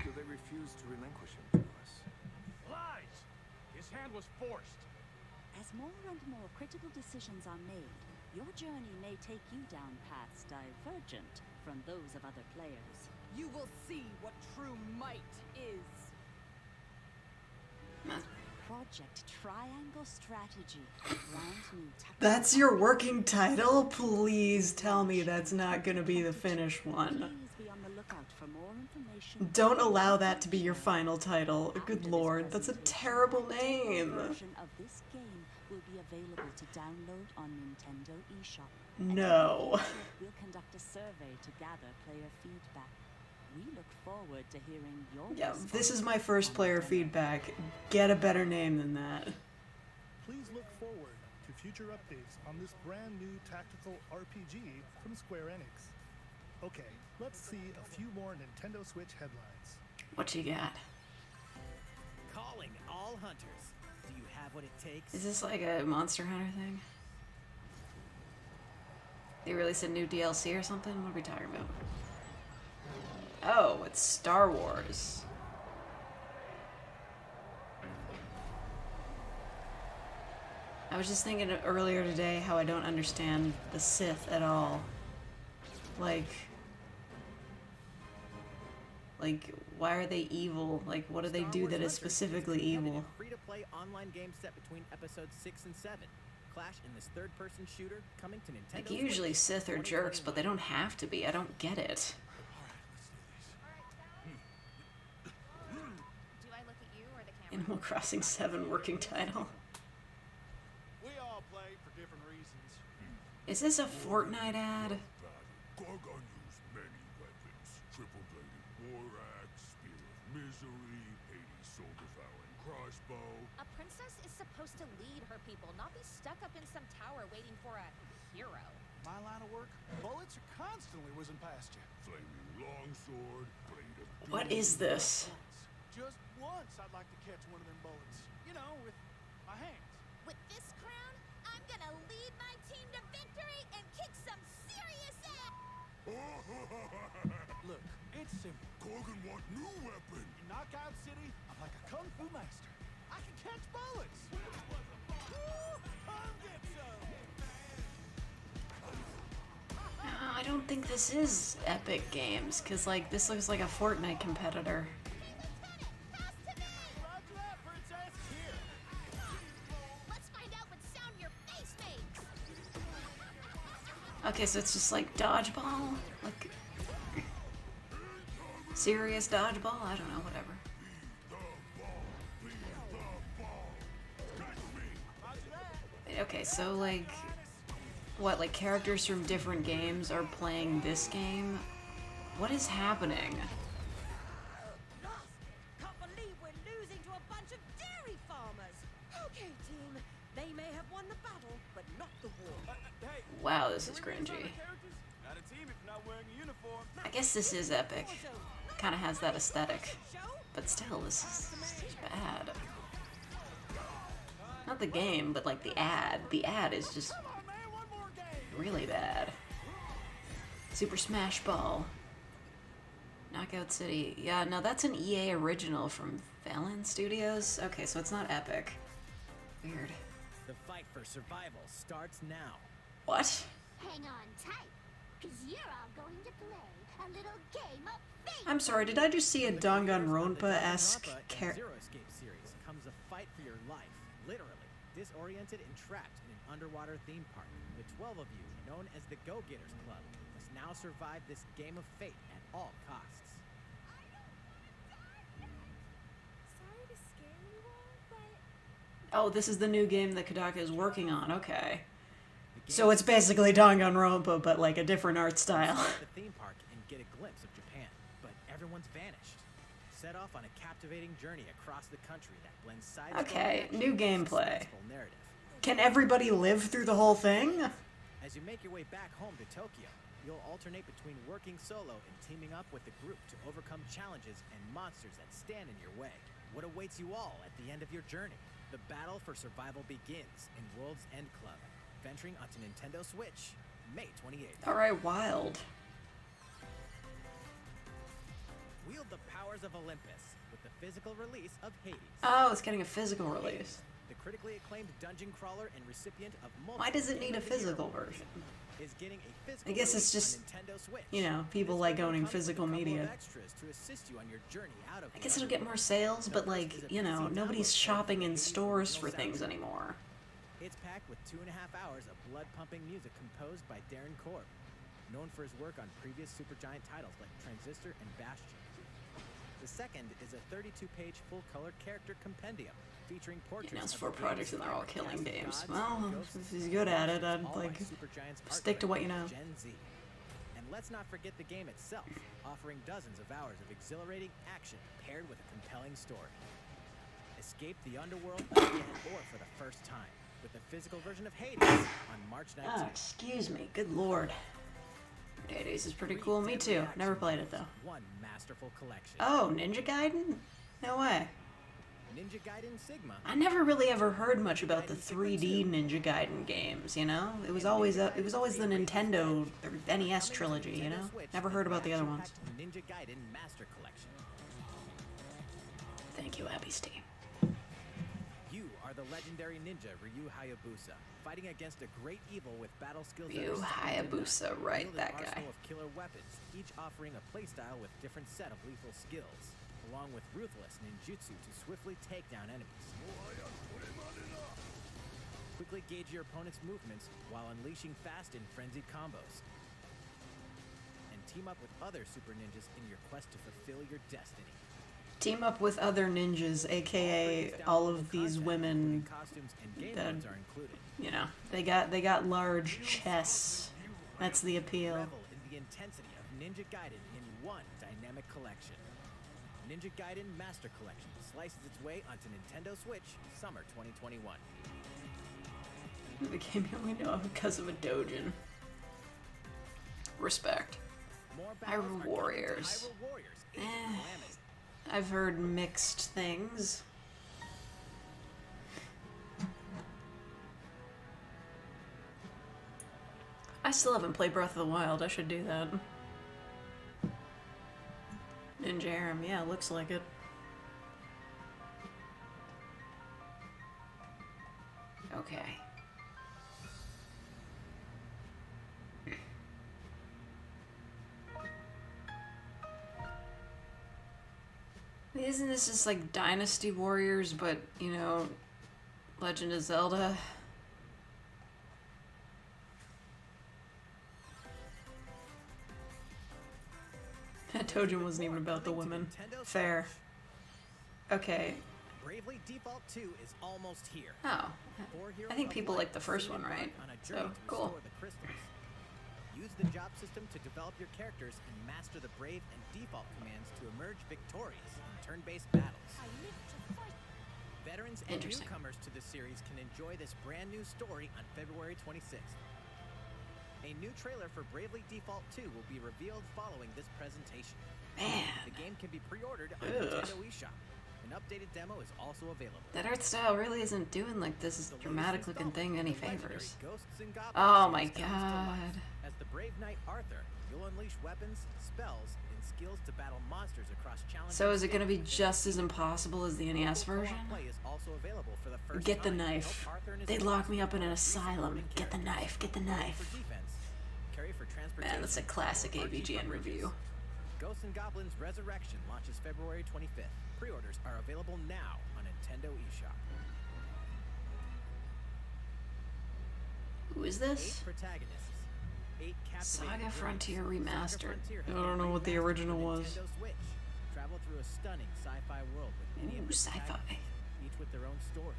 Do they refuse to relinquish him to us? Lies! His hand was forced. As more and more critical decisions are made, your journey may take you down paths divergent from those of other players. You will see what true might is. Project Triangle Strategy. Brand new tactical That's your working title? Please tell me that's not gonna be the finished one. Please be on the lookout for more information. Don't allow that to be your final title. Good lord, that's a terrible name. Version of this game will be available to download on Nintendo eShop. No. We'll conduct a survey to gather player feedback. We look forward to hearing your Yeah, this is my first player feedback. Get a better name than that. Please look forward to future updates on this brand new tactical RPG from Square Enix. Okay, let's see a few more Nintendo Switch headlines. What you got? Calling all hunters. Do you have what it takes? Is this like a Monster Hunter thing? They released a new DLC or something? What are we talking about? Oh, it's Star Wars. I was just thinking earlier today how I don't understand the Sith at all. Like, why are they evil? Like, what do they do that is specifically evil? Free-to-play online game set between episodes 6 and 7. Clash in this third-person shooter coming to Nintendo. Like, usually Sith are jerks, but they don't have to be. I don't get it. Do I look at you or the camera? Animal Crossing 7 working title. We all play for different reasons. Is this a Fortnite ad? Gorgon used many weapons. Triple-bladed war axe, spear of misery, Hades soul-devouring crossbow. A princess is supposed to lead her people, not be stuck up in some tower waiting for a hero. My line of work, bullets are constantly whizzing past you. Flaming longsword, blade of doom. What is this? Just once I'd like to catch one of them bullets. You know, with my hands. With this crown, I'm gonna lead my team to victory and kick some serious ass! Look, it's simple. Gorgon want new weapon. In Knockout City, I'm like a kung fu master. I can catch bullets. Woo! Come get some. I don't think this is Epic Games, because, like, this looks like a Fortnite competitor. Let's find out what sound your face makes. Okay, so it's just like dodgeball? Like, serious dodgeball? I don't know, whatever. Okay, so, like, what, like, characters from different games are playing this game? What is happening? Can't believe we're losing to a bunch of dairy farmers. Okay, team. They may have won the battle, but not the war. Wow, this is cringy. I guess this is Epic. Kind of has that aesthetic. But still, this is bad. Not the game, but like the ad. The ad is just really bad. Super Smash Ball. Knockout City. Yeah, no, that's an EA original from Valen Studios. Okay, so it's not Epic. Weird. The fight for survival starts now. What? Hang on tight, because you're all going to play a little game of fate. I'm sorry, did I just see a Danganronpa-esque character? Zero Escape series comes a fight for your life, literally. Disoriented and trapped in an underwater theme park, the 12 of you, known as the Go-Getters Club, must now survive this game of fate at all costs. Sorry to scare you all, but Oh, this is the new game that Kodaka is working on. Okay. So it's basically Danganronpa, but like a different art style. The theme park and get a glimpse of Japan, but everyone's vanished. Set off on a captivating journey across the country that blends side Okay, new gameplay. narrative. Can everybody live through the whole thing? As you make your way back home to Tokyo, you'll alternate between working solo and teaming up with the group to overcome challenges and monsters that stand in your way. What awaits you all at the end of your journey? The battle for survival begins in World's End Club, venturing onto Nintendo Switch, May 28th. Alright, wild. Wield the powers of Olympus with the physical release of Hades. Oh, it's getting a physical release. The critically acclaimed dungeon crawler and recipient of multiple Why does it need a physical version? I guess it's just, you know, people like owning physical media. I guess it'll get more sales, but like, you know, nobody's shopping in stores for things anymore. It's packed with 2.5 hours of blood-pumping music composed by Darren Korb, known for his work on previous Supergiant titles like Transistor and Bastion. The second is a 32-page full-color character compendium featuring portraits. He knows 4 projects and they're all killing games. Well, if he's good at it, I'd like stick to what you know. Gen Z. And let's not forget the game itself, offering dozens of hours of exhilarating action paired with a compelling story. Escape the underworld again or for the first time with the physical version of Hades on March 19th. Oh, excuse me. Good lord. Hades is pretty cool. Me too. Never played it though. One masterful collection. Oh, Ninja Gaiden? No way. Ninja Gaiden Sigma. I never really ever heard much about the 3D Ninja Gaiden games, you know? It was always the Nintendo or NES trilogy, you know? Never heard about the other ones. Ninja Gaiden Master Collection. Thank you, Abby Steam. You are the legendary ninja Ryu Hayabusa, fighting against a great evil with battle skills. Ryu Hayabusa, right, that guy. Arsenal of killer weapons, each offering a playstyle with different set of lethal skills, along with ruthless ninjutsu to swiftly take down enemies. Quickly gauge your opponent's movements while unleashing fast and frenzied combos. And team up with other super ninjas in your quest to fulfill your destiny. Team up with other ninjas, aka all of these women that, you know, they got large chests. That's the appeal. Revel in the intensity of Ninja Gaiden in one dynamic collection. Ninja Gaiden Master Collection slices its way onto Nintendo Switch summer 2021. The game you only know of because of a Dojin. Respect. Hyrule Warriors. I've heard mixed things. I still haven't played Breath of the Wild. I should do that. Ninja Harem, yeah, looks like it. Okay. Isn't this just like Dynasty Warriors, but, you know, Legend of Zelda? Tojin wasn't even about the women. Fair. Okay. Bravely Default 2 is almost here. Oh. I think people like the first one, right? So, cool. Use the job system to develop your characters and master the Brave and Default commands to emerge victorious in turn-based battles. Veterans and newcomers to the series can enjoy this brand new story on February 26th. A new trailer for Bravely Default 2 will be revealed following this presentation. Man. The game can be pre-ordered on Nintendo eShop. An updated demo is also available. That art style really isn't doing like this dramatic looking thing any favors. Oh my god. As the brave knight Arthur, you'll unleash weapons, spells, and skills to battle monsters across challenges. So is it going to be just as impossible as the NES version? Play is also available for the first Get the time. knife. They lock me up in an asylum. Get the knife. Get the knife. Man, that's a classic AVGN review. Ghosts and Goblins Resurrection launches February 25th. Pre-orders are available now on Nintendo eShop. Who is this? 8 protagonists. 8 Saga Frontier Remastered. I don't know what the original was. Nintendo Switch. Travel through a stunning sci-fi world with many of the sci-fi. each with their own stories.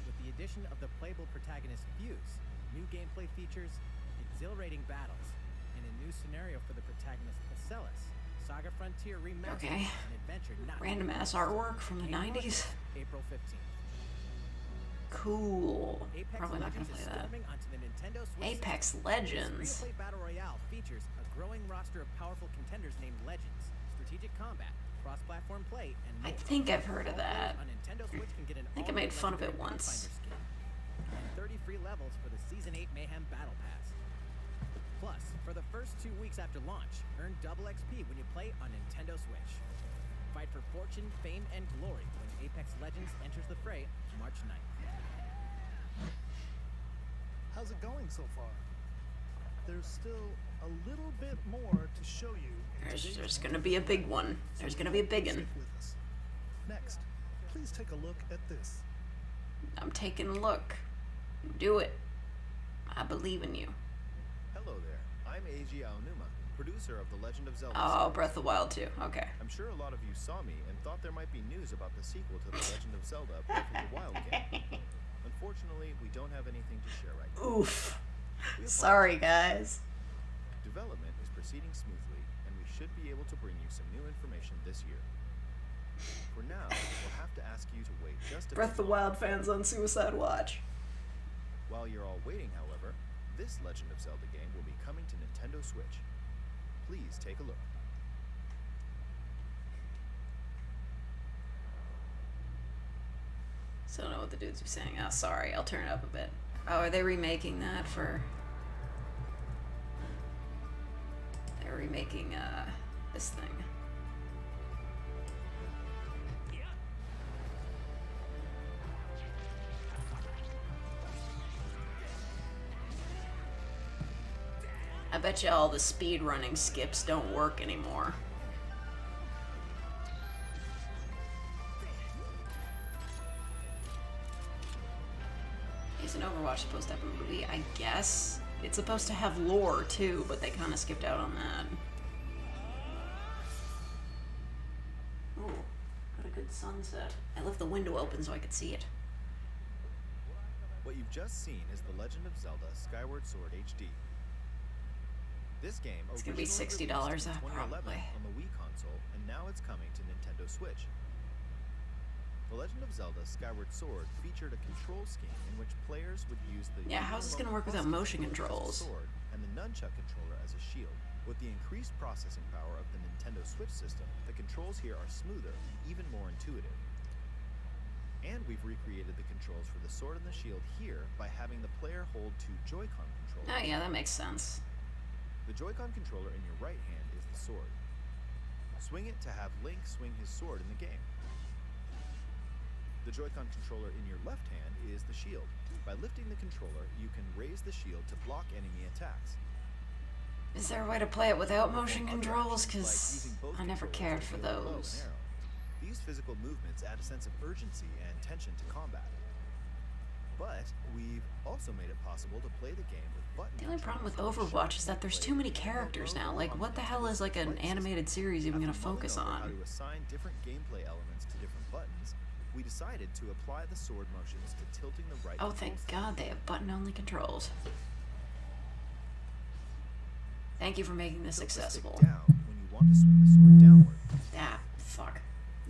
With the addition of the playable protagonist Fuse, new gameplay features, exhilarating battles, and a new scenario for the protagonist Marcellus, Saga Frontier Remastered, an adventure not Random ass artwork from the 90s. April 15th. Cool. Apex Probably not gonna Legends play is that. storming onto the Nintendo Switch Apex system. Legends. This free-to-play battle royale features a growing roster of powerful contenders named Legends, strategic combat, cross-platform play, and more. I think I've heard of that. On Nintendo Switch can get an I think I made fun of it all-new once. Pathfinder skin, and 30 free levels for the Season 8 Mayhem Battle Pass. Plus, for the first 2 weeks after launch, earn double XP when you play on Nintendo Switch. Fight for fortune, fame, and glory when Apex Legends enters the fray March 9th. How's it going so far? There's still a little bit more to show you. There's gonna be a big one. There's gonna be a big one. Next, please take a look at this. I'm taking a look. Do it. I believe in you. Hello there. I'm Eiji Aonuma, producer of The Legend of Zelda. Oh, Breath of the Wild 2. Okay. I'm sure a lot of you saw me and thought there might be news about the sequel to The Legend of Zelda Breath of the Wild game. Unfortunately, we don't have anything to share right now. Oof. Sorry, guys. Development is proceeding smoothly, and we should be able to bring you some new information this year. For now, we'll have to ask you to wait just a Breath of the Wild fans on Suicide Watch. While you're all waiting, however, this Legend of Zelda game will be coming to Nintendo Switch. Please take a look. So I don't know what the dudes are saying. Oh, sorry. I'll turn it up a bit. Oh, are they remaking that for... They're remaking, this thing. I bet you all the speed running skips don't work anymore. Isn't Overwatch supposed to have a movie? I guess. It's supposed to have lore too, but they kind of skipped out on that. Ooh, got a good sunset. I left the window open so I could see it. What you've just seen is The Legend of Zelda Skyward Sword HD. This game It's gonna be $60 probably probably. on the Wii console, and now it's coming to Nintendo Switch. The Legend of Zelda Skyward Sword featured a control scheme in which players would use the Yeah, how's this gonna work without motion controls? sword and the nunchuck controller as a shield. With the increased processing power of the Nintendo Switch system, the controls here are smoother and even more intuitive. And we've recreated the controls for the sword and the shield here by having the player hold two Joy-Con controllers. Oh yeah, that makes sense. The Joy-Con controller in your right hand is the sword. Swing it to have Link swing his sword in the game. The Joy-Con controller in your left hand is the shield. By lifting the controller, you can raise the shield to block enemy attacks. Is there a way to play it without motion controls? Because I never cared for Bow and those. arrow. These physical movements add a sense of urgency and tension to combat. But we've also made it possible to play the game with button The only problem with controls. Overwatch is that there's too many characters now. Like, what the hell is like an animated series even gonna focus How on? to assign different gameplay elements to different buttons, we decided to apply the sword motions to tilting the right. Oh, thank God they have button-only controls. Thank you for making this accessible. Down when you want to swing the sword downward. Ah, fuck.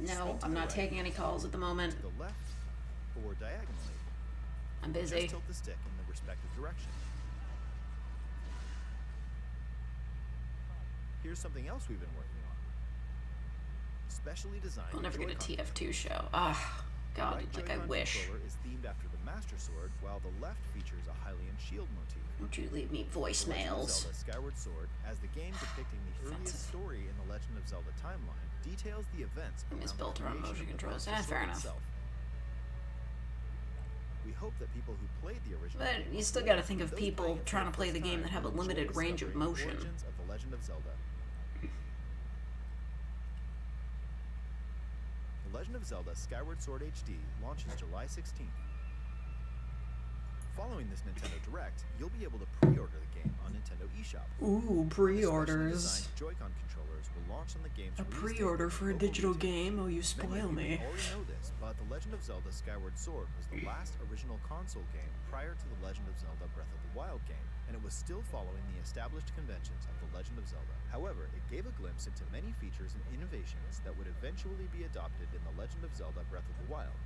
No, I'm not taking any calls at the moment. To the left or diagonally. I'm busy. Just tilt the stick in the respective direction. Here's something else we've been working on. Specially designed. We'll never get a Joy-Con TF2 show. Ah, God, right like I Joy-Con wish. controller is themed after the Master Sword, while the left features a Hylian shield motif. Won't you leave me The Legend of voicemails? Zelda Skyward Sword, as the game depicting the earliest story in the Legend of Zelda timeline, details the events Game is around built the around creation motion of the controls. Master Fair Sword enough. itself. We hope that people who played the original But game you still will gotta think of those people playing it for trying to the play first the game time that have a will enjoy limited range of discovering the motion. origins of the Legend of Zelda. The Legend of Zelda Skyward Sword HD launches July 16th. Following this Nintendo Direct, you'll be able to pre-order the game on Nintendo eShop. Ooh, pre-orders. Specially designed Joy-Con controllers will launch on the game's A release date pre-order with for a local digital retailers. game? Oh, you Many spoil of you me. may already know this, but The Legend of Zelda Skyward Sword was the last original console game prior to The Legend of Zelda Breath of the Wild game, and it was still following the established conventions of The Legend of Zelda. However, it gave a glimpse into many features and innovations that would eventually be adopted in The Legend of Zelda Breath of the Wild.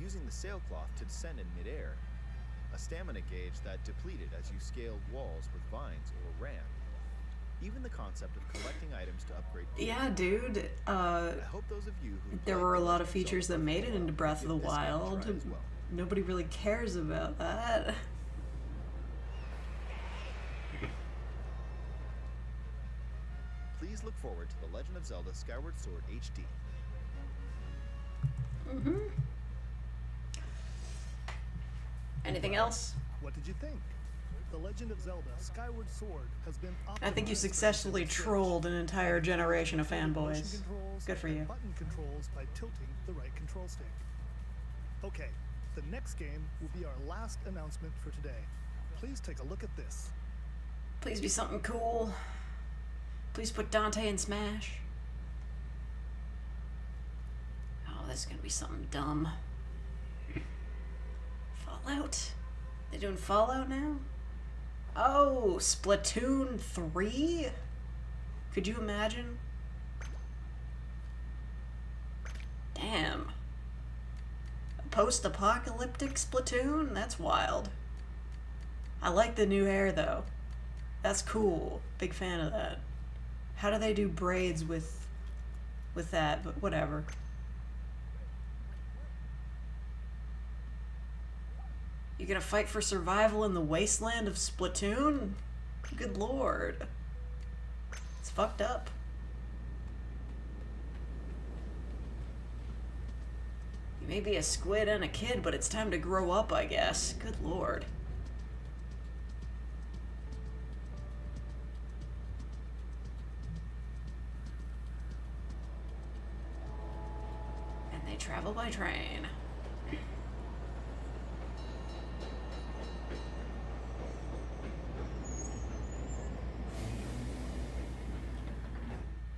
Using the sailcloth to descend in midair, a stamina gauge that depleted as you scaled walls with vines or ran. Even the concept of collecting items to upgrade gear. Yeah, dude. I hope those of you who There played were a The lot Legend of of features that Zelda made it into Breath of the give this game a try Wild. as well. Nobody really cares about that. Please look forward to The Legend of Zelda Skyward Sword HD. Mm-hmm. Anything else? What did you think? The Legend of Zelda Skyward Sword has been I think you optimized for successfully Nintendo Switch. trolled an entire generation of Motion fanboys. controls Good for and you. Button controls by tilting the right control stick. Okay, the next game will be our last announcement for today. Please take a look at this. Please be something cool. Please put Dante in Smash. Oh, this is gonna be something dumb. Fallout? They doing Fallout now? Oh, Splatoon 3? Could you imagine? Damn. A post-apocalyptic Splatoon? That's wild. I like the new hair though. That's cool. Big fan of that. How do they do braids with that? But whatever. You gonna fight for survival in the wasteland of Splatoon? Good lord. It's fucked up. You may be a squid and a kid, but it's time to grow up, I guess. Good lord. And they travel by train.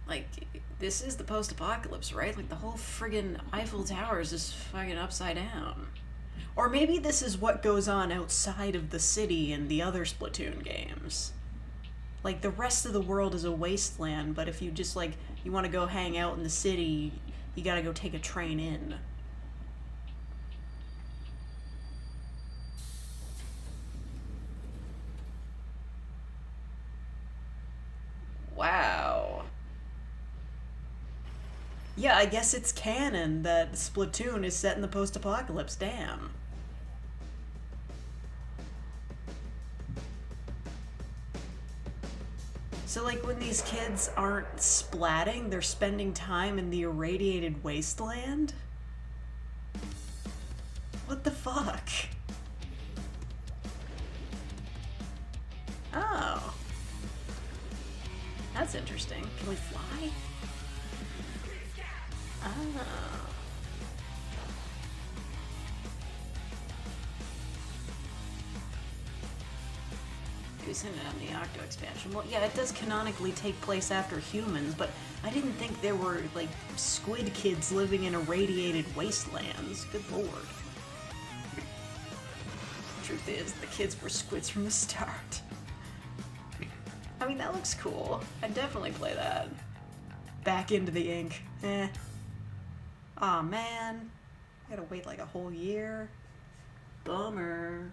Like, this is the post-apocalypse, right? Like, the whole friggin' Eiffel Tower is just fucking upside down. Or maybe this is what goes on outside of the city in the other Splatoon games. Like, the rest of the world is a wasteland, but if you just, like, you want to go hang out in the city, you gotta go take a train in. Wow. Yeah, I guess it's canon that Splatoon is set in the post-apocalypse. Damn. So, like, when these kids aren't splatting, they're spending time in the irradiated wasteland? What the fuck? Oh. That's interesting. Can we fly? Who's hinted on the Octo expansion? Well, yeah, it does canonically take place after humans, but I didn't think there were, like, squid kids living in irradiated wastelands. Good lord. Truth is, the kids were squids from the start. I mean, that looks cool. I'd definitely play that. Back into the ink. Eh. Aw, man. I gotta wait like a whole year. Bummer.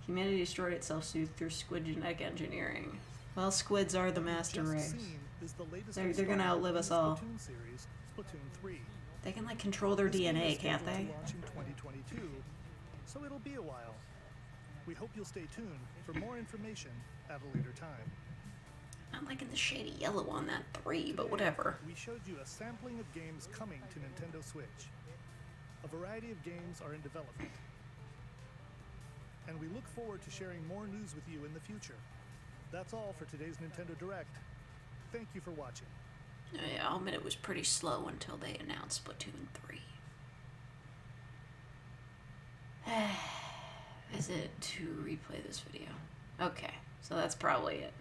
Humanity destroyed itself through squid genetic engineering. Well, squids are the master race. They're gonna outlive us all. Series, Splatoon 3. They can, like, control their DNA, can't they? Launch in 2022, so it'll be a while. We hope you'll stay tuned for more information at a later time. I'm liking the shady yellow on that 3, but whatever. We showed you a sampling of games coming to Nintendo Switch. A variety of games are in development. And we look forward to sharing more news with you in the future. That's all for today's Nintendo Direct. Thank you for watching. Yeah, I'll admit it was pretty slow until they announced Splatoon 3. Is it to replay this video? Okay, so that's probably it.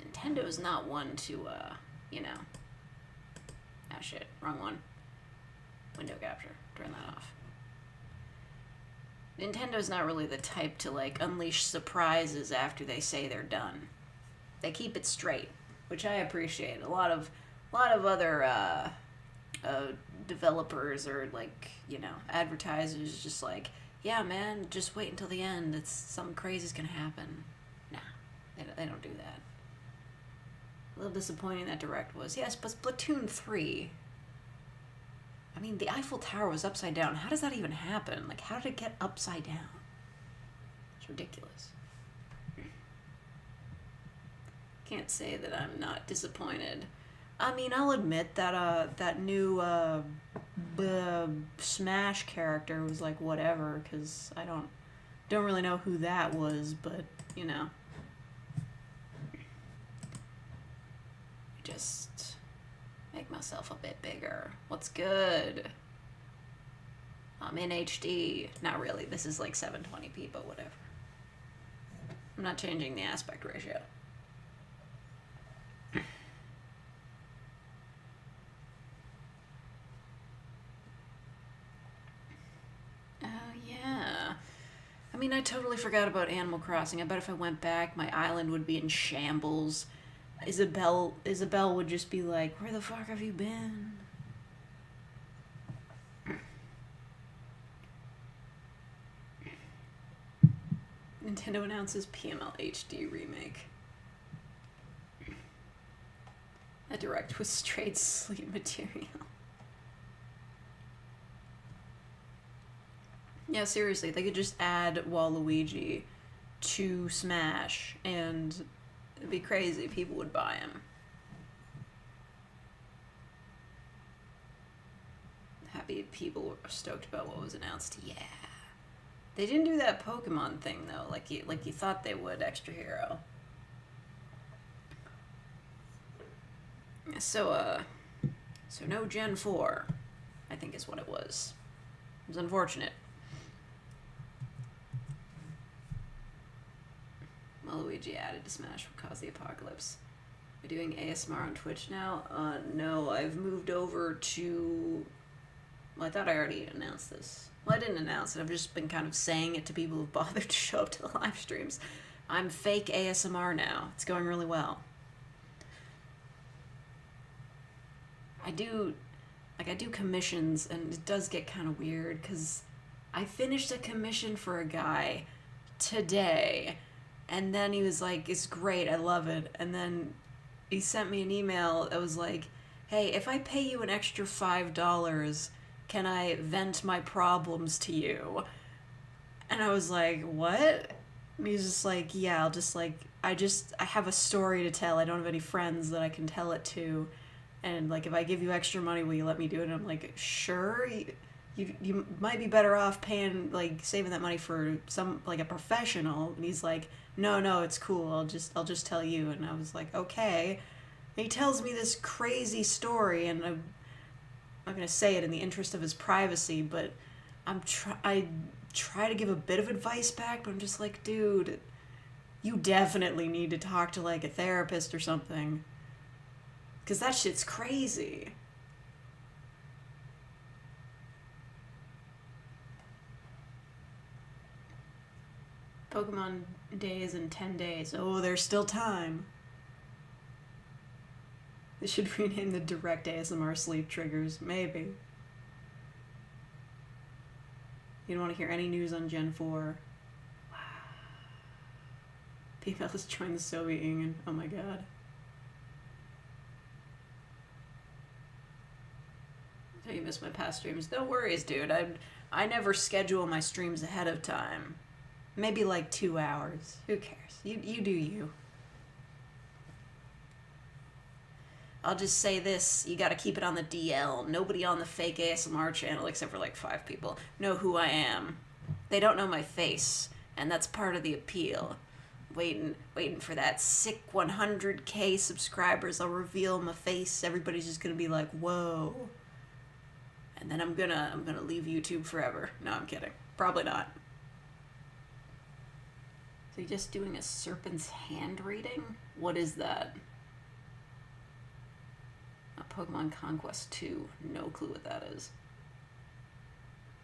Nintendo's not one to, you know. Ah, shit. Wrong one. Window capture. Turn that off. Nintendo's not really the type to, like, unleash surprises after they say they're done. They keep it straight, which I appreciate. A lot of other, developers or, like, you know, advertisers just like, yeah, man, just wait until the end. Something crazy's gonna happen. Nah, they don't do that. A little disappointing that Direct was. Yes, but Splatoon 3. I mean, the Eiffel Tower was upside down. How does that even happen? Like, how did it get upside down? It's ridiculous. Can't say that I'm not disappointed. I mean, I'll admit that that new Smash character was like whatever, because I don't really know who that was, but you know. Just make myself a bit bigger. What's good? I'm in HD. Not really. This is like 720p, but whatever. I'm not changing the aspect ratio. Oh, yeah. I mean, I totally forgot about Animal Crossing. I bet if I went back, my island would be in shambles. Isabelle would just be like, where the fuck have you been? Nintendo announces PML HD remake. A Direct with straight sleep material. Yeah, seriously, they could just add Waluigi to Smash and it'd be crazy. People would buy him. Happy people were stoked about what was announced. Yeah. They didn't do that Pokemon thing though, like you thought they would, Extra Hero. So no Gen 4, I think is what it was. It was unfortunate. Waluigi added to Smash would cause the apocalypse. Are you doing ASMR on Twitch now? No, I've moved over to... Well, I thought I already announced this. Well, I didn't announce it. I've just been kind of saying it to people who've bothered to show up to the live streams. I'm fake ASMR now. It's going really well. I do commissions, and it does get kind of weird, because I finished a commission for a guy today, and then he was like, it's great, I love it, and then he sent me an email that was like, hey, if I pay you an extra $5, can I vent my problems to you? And I was like, what? And he's just like, yeah, I'll just like, I have a story to tell, I don't have any friends that I can tell it to, And, like, if I give you extra money, will you let me do it? And I'm like, sure. You might be better off paying, like, saving that money for some, like, a professional. And he's like, no, it's cool. I'll just tell you. And I was like, okay. And he tells me this crazy story, and I'm not going to say it in the interest of his privacy, but I try to give a bit of advice back, but I'm just like, dude, you definitely need to talk to, like, a therapist or something. Because that shit's crazy. Pokemon Day is in 10 days. Oh, there's still time. They should rename the direct ASMR sleep triggers. Maybe. You don't want to hear any news on Gen 4. Wow. Females joined the Soviet Union. Oh my god. So you missed my past streams. No worries, dude. I never schedule my streams ahead of time. Maybe like 2 hours. Who cares? You do you. I'll just say this, you gotta keep it on the DL. Nobody on the fake ASMR channel, except for like 5 people, know who I am. They don't know my face, and that's part of the appeal. Waiting for that sick 100K subscribers, I'll reveal my face, everybody's just gonna be like, whoa. And then I'm gonna leave YouTube forever. No, I'm kidding. Probably not. So you're just doing a serpent's hand reading? What is that? Pokemon Conquest 2. No clue what that is.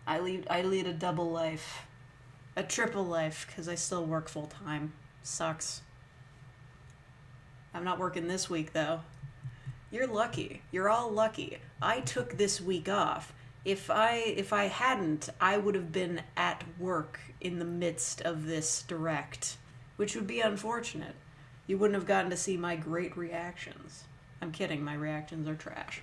I lead a double life. A triple life, because I still work full time. Sucks. I'm not working this week, though. You're lucky. You're all lucky. I took this week off. If I hadn't, I would have been at work in the midst of this direct, which would be unfortunate. You wouldn't have gotten to see my great reactions. I'm kidding, my reactions are trash.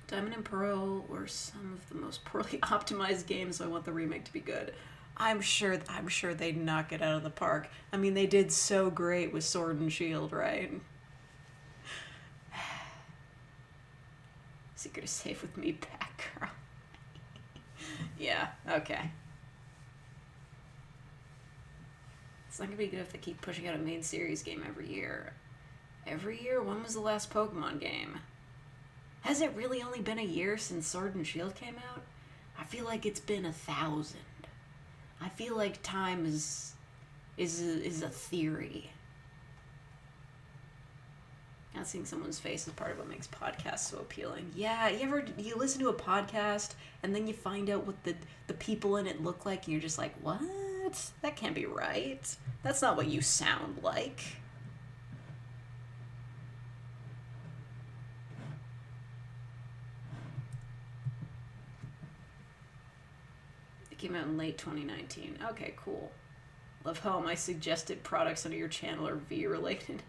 Diamond and Pearl were some of the most poorly optimized games, so I want the remake to be good. I'm sure they'd knock it out of the park. I mean, they did so great with Sword and Shield, right? Secret is safe with me, Batgirl. Yeah, okay. It's not gonna be good if they keep pushing out a main series game every year. Every year? When was the last Pokemon game? Has it really only been a year since Sword and Shield came out? I feel like it's been 1,000. I feel like time is a theory. Not seeing someone's face is part of what makes podcasts so appealing. Yeah, you listen to a podcast and then you find out what the people in it look like and you're just like, what? That can't be right. That's not what you sound like. Came out in late 2019. Okay, cool. Love how my suggested products under your channel are V-related.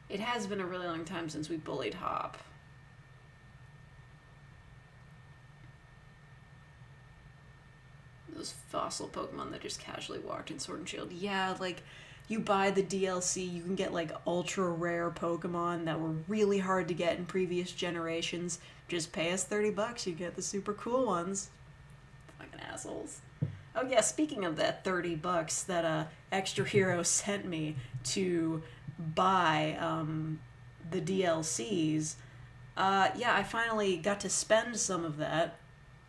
It has been a really long time since we bullied Hop. Those fossil Pokemon that just casually walked in Sword and Shield. Yeah, like, you buy the DLC, you can get, like, ultra rare Pokemon that were really hard to get in previous generations. Just pay us $30, you get the super cool ones. Fucking assholes. Oh yeah, speaking of that $30 that Extra Hero sent me to buy the DLCs, yeah, I finally got to spend some of that.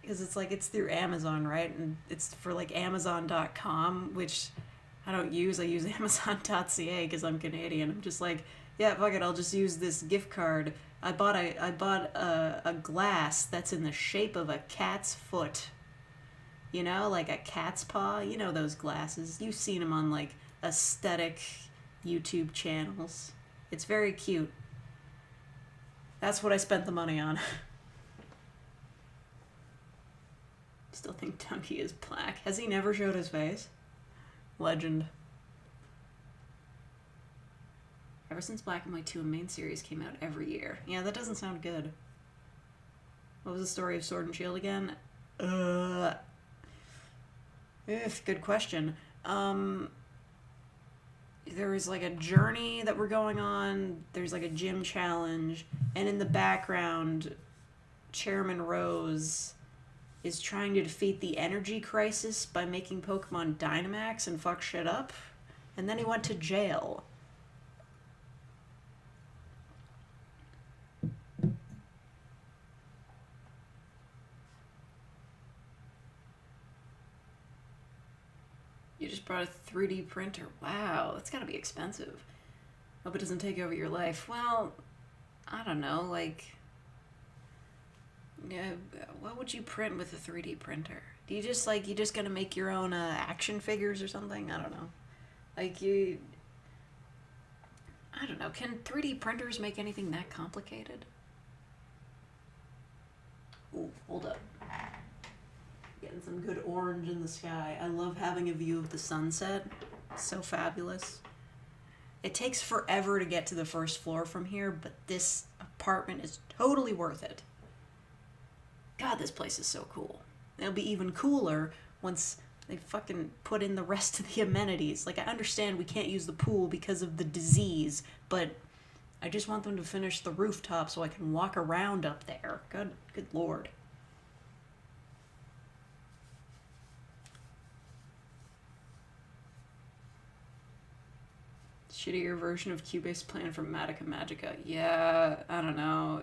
Because it's like, it's through Amazon, right? And it's for like Amazon.com, which I don't use. I use Amazon.ca because I'm Canadian. I'm just like, yeah, fuck it, I'll just use this gift card. I bought a glass that's in the shape of a cat's foot. You know, like a cat's paw. You know those glasses. You've seen them on like aesthetic YouTube channels. It's very cute. That's what I spent the money on. Still think Donkey is black. Has he never showed his face? Legend. Ever since Black and White 2, a main series came out every year. Yeah, that doesn't sound good. What was the story of Sword and Shield again? Good question. There is like a journey that we're going on. There's like a gym challenge, and in the background, Chairman Rose is trying to defeat the energy crisis by making Pokemon Dynamax and fuck shit up. And then he went to jail. You just brought a 3D printer. Wow, that's gotta be expensive. Hope it doesn't take over your life. Well, I don't know, like... Yeah, what would you print with a 3D printer? Do you just, like, you just gonna make your own action figures or something? I don't know. Like, you... I don't know. Can 3D printers make anything that complicated? Ooh, hold up. Getting some good orange in the sky. I love having a view of the sunset. So fabulous. It takes forever to get to the first floor from here, but this apartment is totally worth it. God, this place is so cool. It'll be even cooler once they fucking put in the rest of the amenities. Like, I understand we can't use the pool because of the disease, but I just want them to finish the rooftop so I can walk around up there. Good lord. Shittier version of Cuba's plan from Madoka Magica. Yeah, I don't know.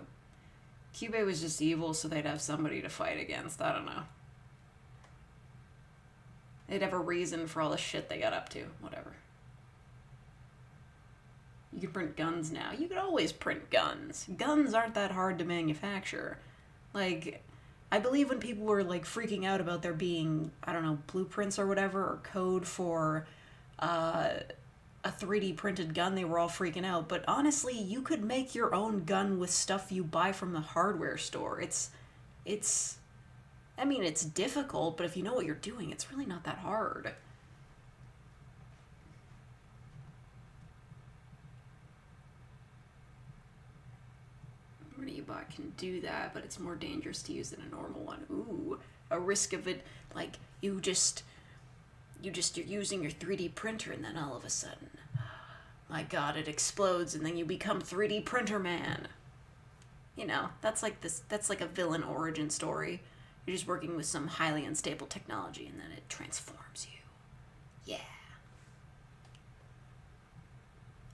Cuba was just evil, so they'd have somebody to fight against. I don't know. They'd have a reason for all the shit they got up to. Whatever. You can print guns now. You could always print guns. Guns aren't that hard to manufacture. Like, I believe when people were, like, freaking out about there being, I don't know, blueprints or whatever, or code for, a 3D printed gun, they were all freaking out. But honestly, you could make your own gun with stuff you buy from the hardware store. I mean, it's difficult, but if you know what you're doing, it's really not that hard. Bot can do that, but it's more dangerous to use than a normal one. Ooh, a risk of it, like, you're using your 3D printer and then all of a sudden, my god, it explodes and then you become 3D printer man. You know, that's like a villain origin story. You're just working with some highly unstable technology and then it transforms you. Yeah.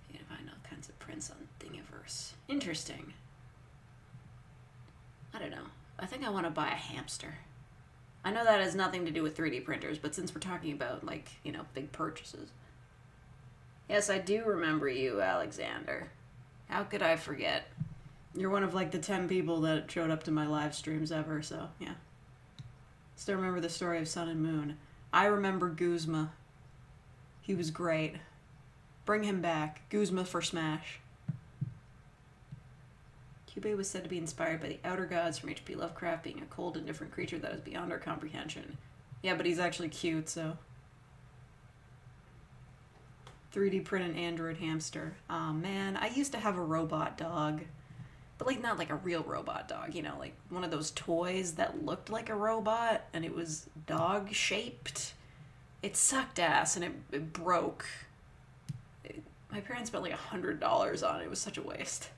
You can find all kinds of prints on Thingiverse. Interesting. I don't know. I think I want to buy a hamster. I know that has nothing to do with 3D printers, but since we're talking about, like, you know, big purchases. Yes, I do remember you, Alexander. How could I forget? You're one of, like, the 10 people that showed up to my live streams ever, so, yeah. Still remember the story of Sun and Moon. I remember Guzma. He was great. Bring him back. Guzma for Smash. Cube was said to be inspired by the outer gods from H.P. Lovecraft, being a cold and different creature that is beyond our comprehension. Yeah, but he's actually cute, so... 3D print an android hamster. Aw, man, I used to have a robot dog. But, like, not like a real robot dog, you know, like one of those toys that looked like a robot, and it was dog-shaped. It sucked ass, and it broke. My parents spent, like, $100 on it. It was such a waste.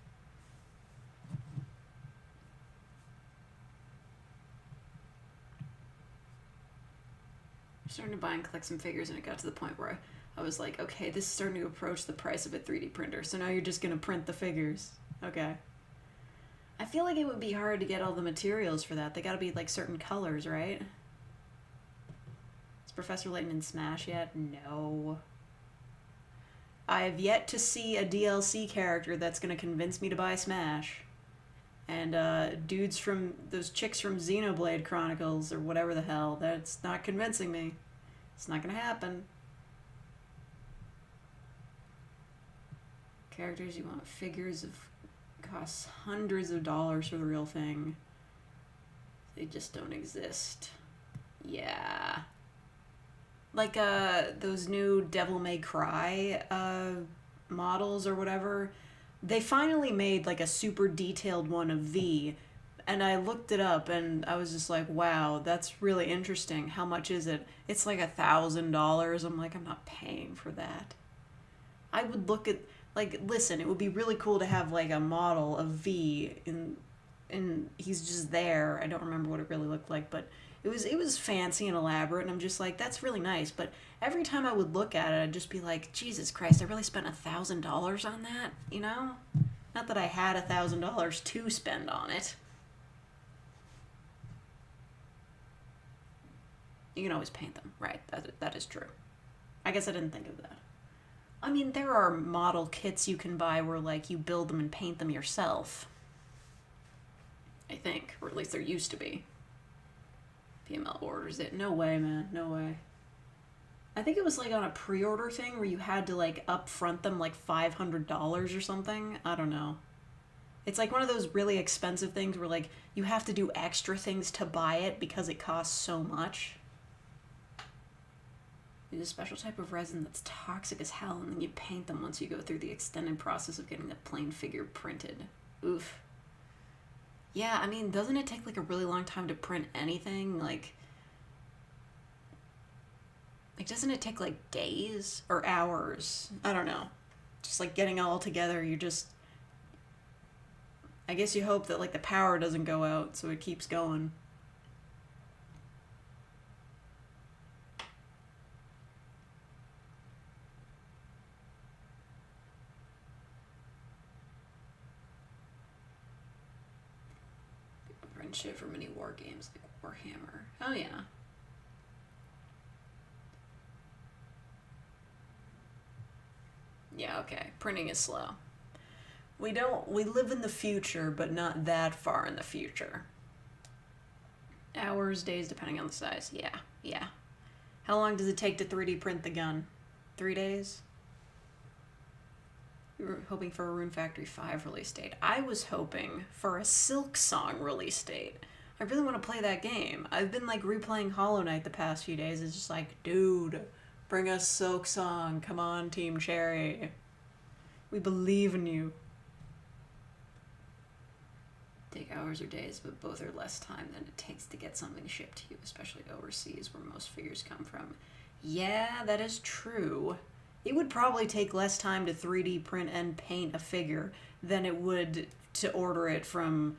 Starting to buy and collect some figures, and it got to the point where I was like, okay, this is starting to approach the price of a 3D printer, so now you're just gonna print the figures. Okay. I feel like it would be hard to get all the materials for that. They gotta be, like, certain colors, right? Is Professor Layton in Smash yet? No. I have yet to see a DLC character that's gonna convince me to buy Smash. And, those chicks from Xenoblade Chronicles, or whatever the hell, that's not convincing me. It's not gonna happen. Characters you want, figures of costs hundreds of dollars for the real thing. They just don't exist. Yeah. Like, those new Devil May Cry, models or whatever. They finally made, like, a super detailed one of V, and I looked it up, and I was just like, wow, that's really interesting. How much is it? It's like $1,000. I'm like, I'm not paying for that. I would look at, like, listen, it would be really cool to have, like, a model of V, and he's just there. I don't remember what it really looked like, but it was fancy and elaborate, and I'm just like, that's really nice. But every time I would look at it, I'd just be like, Jesus Christ, I really spent $1,000 on that, you know? Not that I had $1,000 to spend on it. You can always paint them, right? That is true. I guess I didn't think of that. I mean, there are model kits you can buy where, like, you build them and paint them yourself. I think, or at least there used to be. PML orders it. No way, man. No way. I think it was, like, on a pre-order thing where you had to, like, upfront them, like, $500 or something. I don't know. It's, like, one of those really expensive things where, like, you have to do extra things to buy it because it costs so much. Use a special type of resin that's toxic as hell, and then you paint them once you go through the extended process of getting the plain figure printed. Oof. Yeah, I mean, doesn't it take, like, a really long time to print anything? Like, doesn't it take, like, days or hours? I don't know. Just, like, getting it all together, you just... I guess you hope that, like, the power doesn't go out, so it keeps going. Print shit for mini war games like Warhammer. Oh, yeah. Yeah, okay. Printing is slow. We live in the future, but not that far in the future. Hours, days, depending on the size. Yeah. How long does it take to 3D print the gun? 3 days? We were hoping for a Rune Factory 5 release date. I was hoping for a Silk Song release date. I really want to play that game. I've been, like, replaying Hollow Knight the past few days. It's just like, dude, bring us Silk Song. Come on, Team Cherry. We believe in you. Take hours or days, but both are less time than it takes to get something shipped to you, especially overseas where most figures come from. Yeah, that is true. It would probably take less time to 3D print and paint a figure than it would to order it from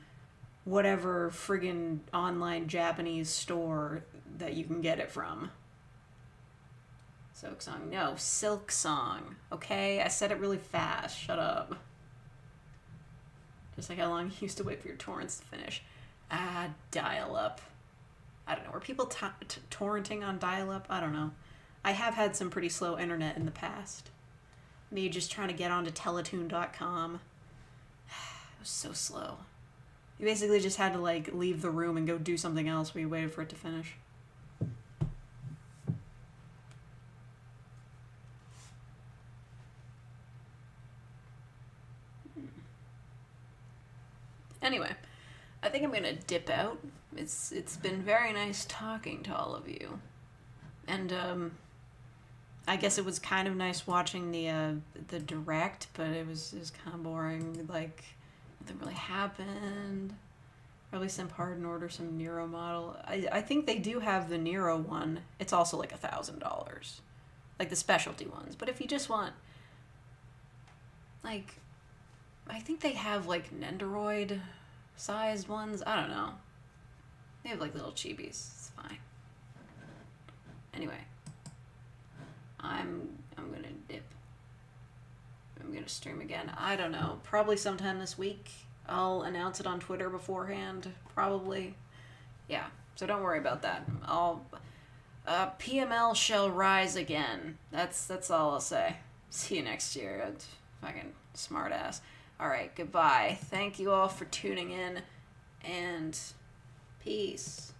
whatever friggin' online Japanese store that you can get it from. Silk Song. No, Silk Song. Okay? I said it really fast. Shut up. Just like how long you used to wait for your torrents to finish. Dial-up. I don't know. Were people torrenting on dial-up? I don't know. I have had some pretty slow internet in the past. Me just trying to get onto Teletoon.com. It was so slow. You basically just had to, like, leave the room and go do something else while you waited for it to finish. Anyway, I think I'm gonna dip out. It's been very nice talking to all of you. And, I guess it was kind of nice watching the direct, but it was kind of boring. Like, nothing really happened. Probably some part and order some Nero model. I think they do have the Nero one. It's also like $1,000. Like the specialty ones. But if you just want, like, I think they have like Nendoroid sized ones. I don't know. They have like little chibis. It's fine. Anyway. I'm gonna dip. I'm gonna stream again. I don't know. Probably sometime this week. I'll announce it on Twitter beforehand. Probably. Yeah. So don't worry about that. PML shall rise again. That's all I'll say. See you next year. Fucking smart ass. Alright, goodbye. Thank you all for tuning in, and peace.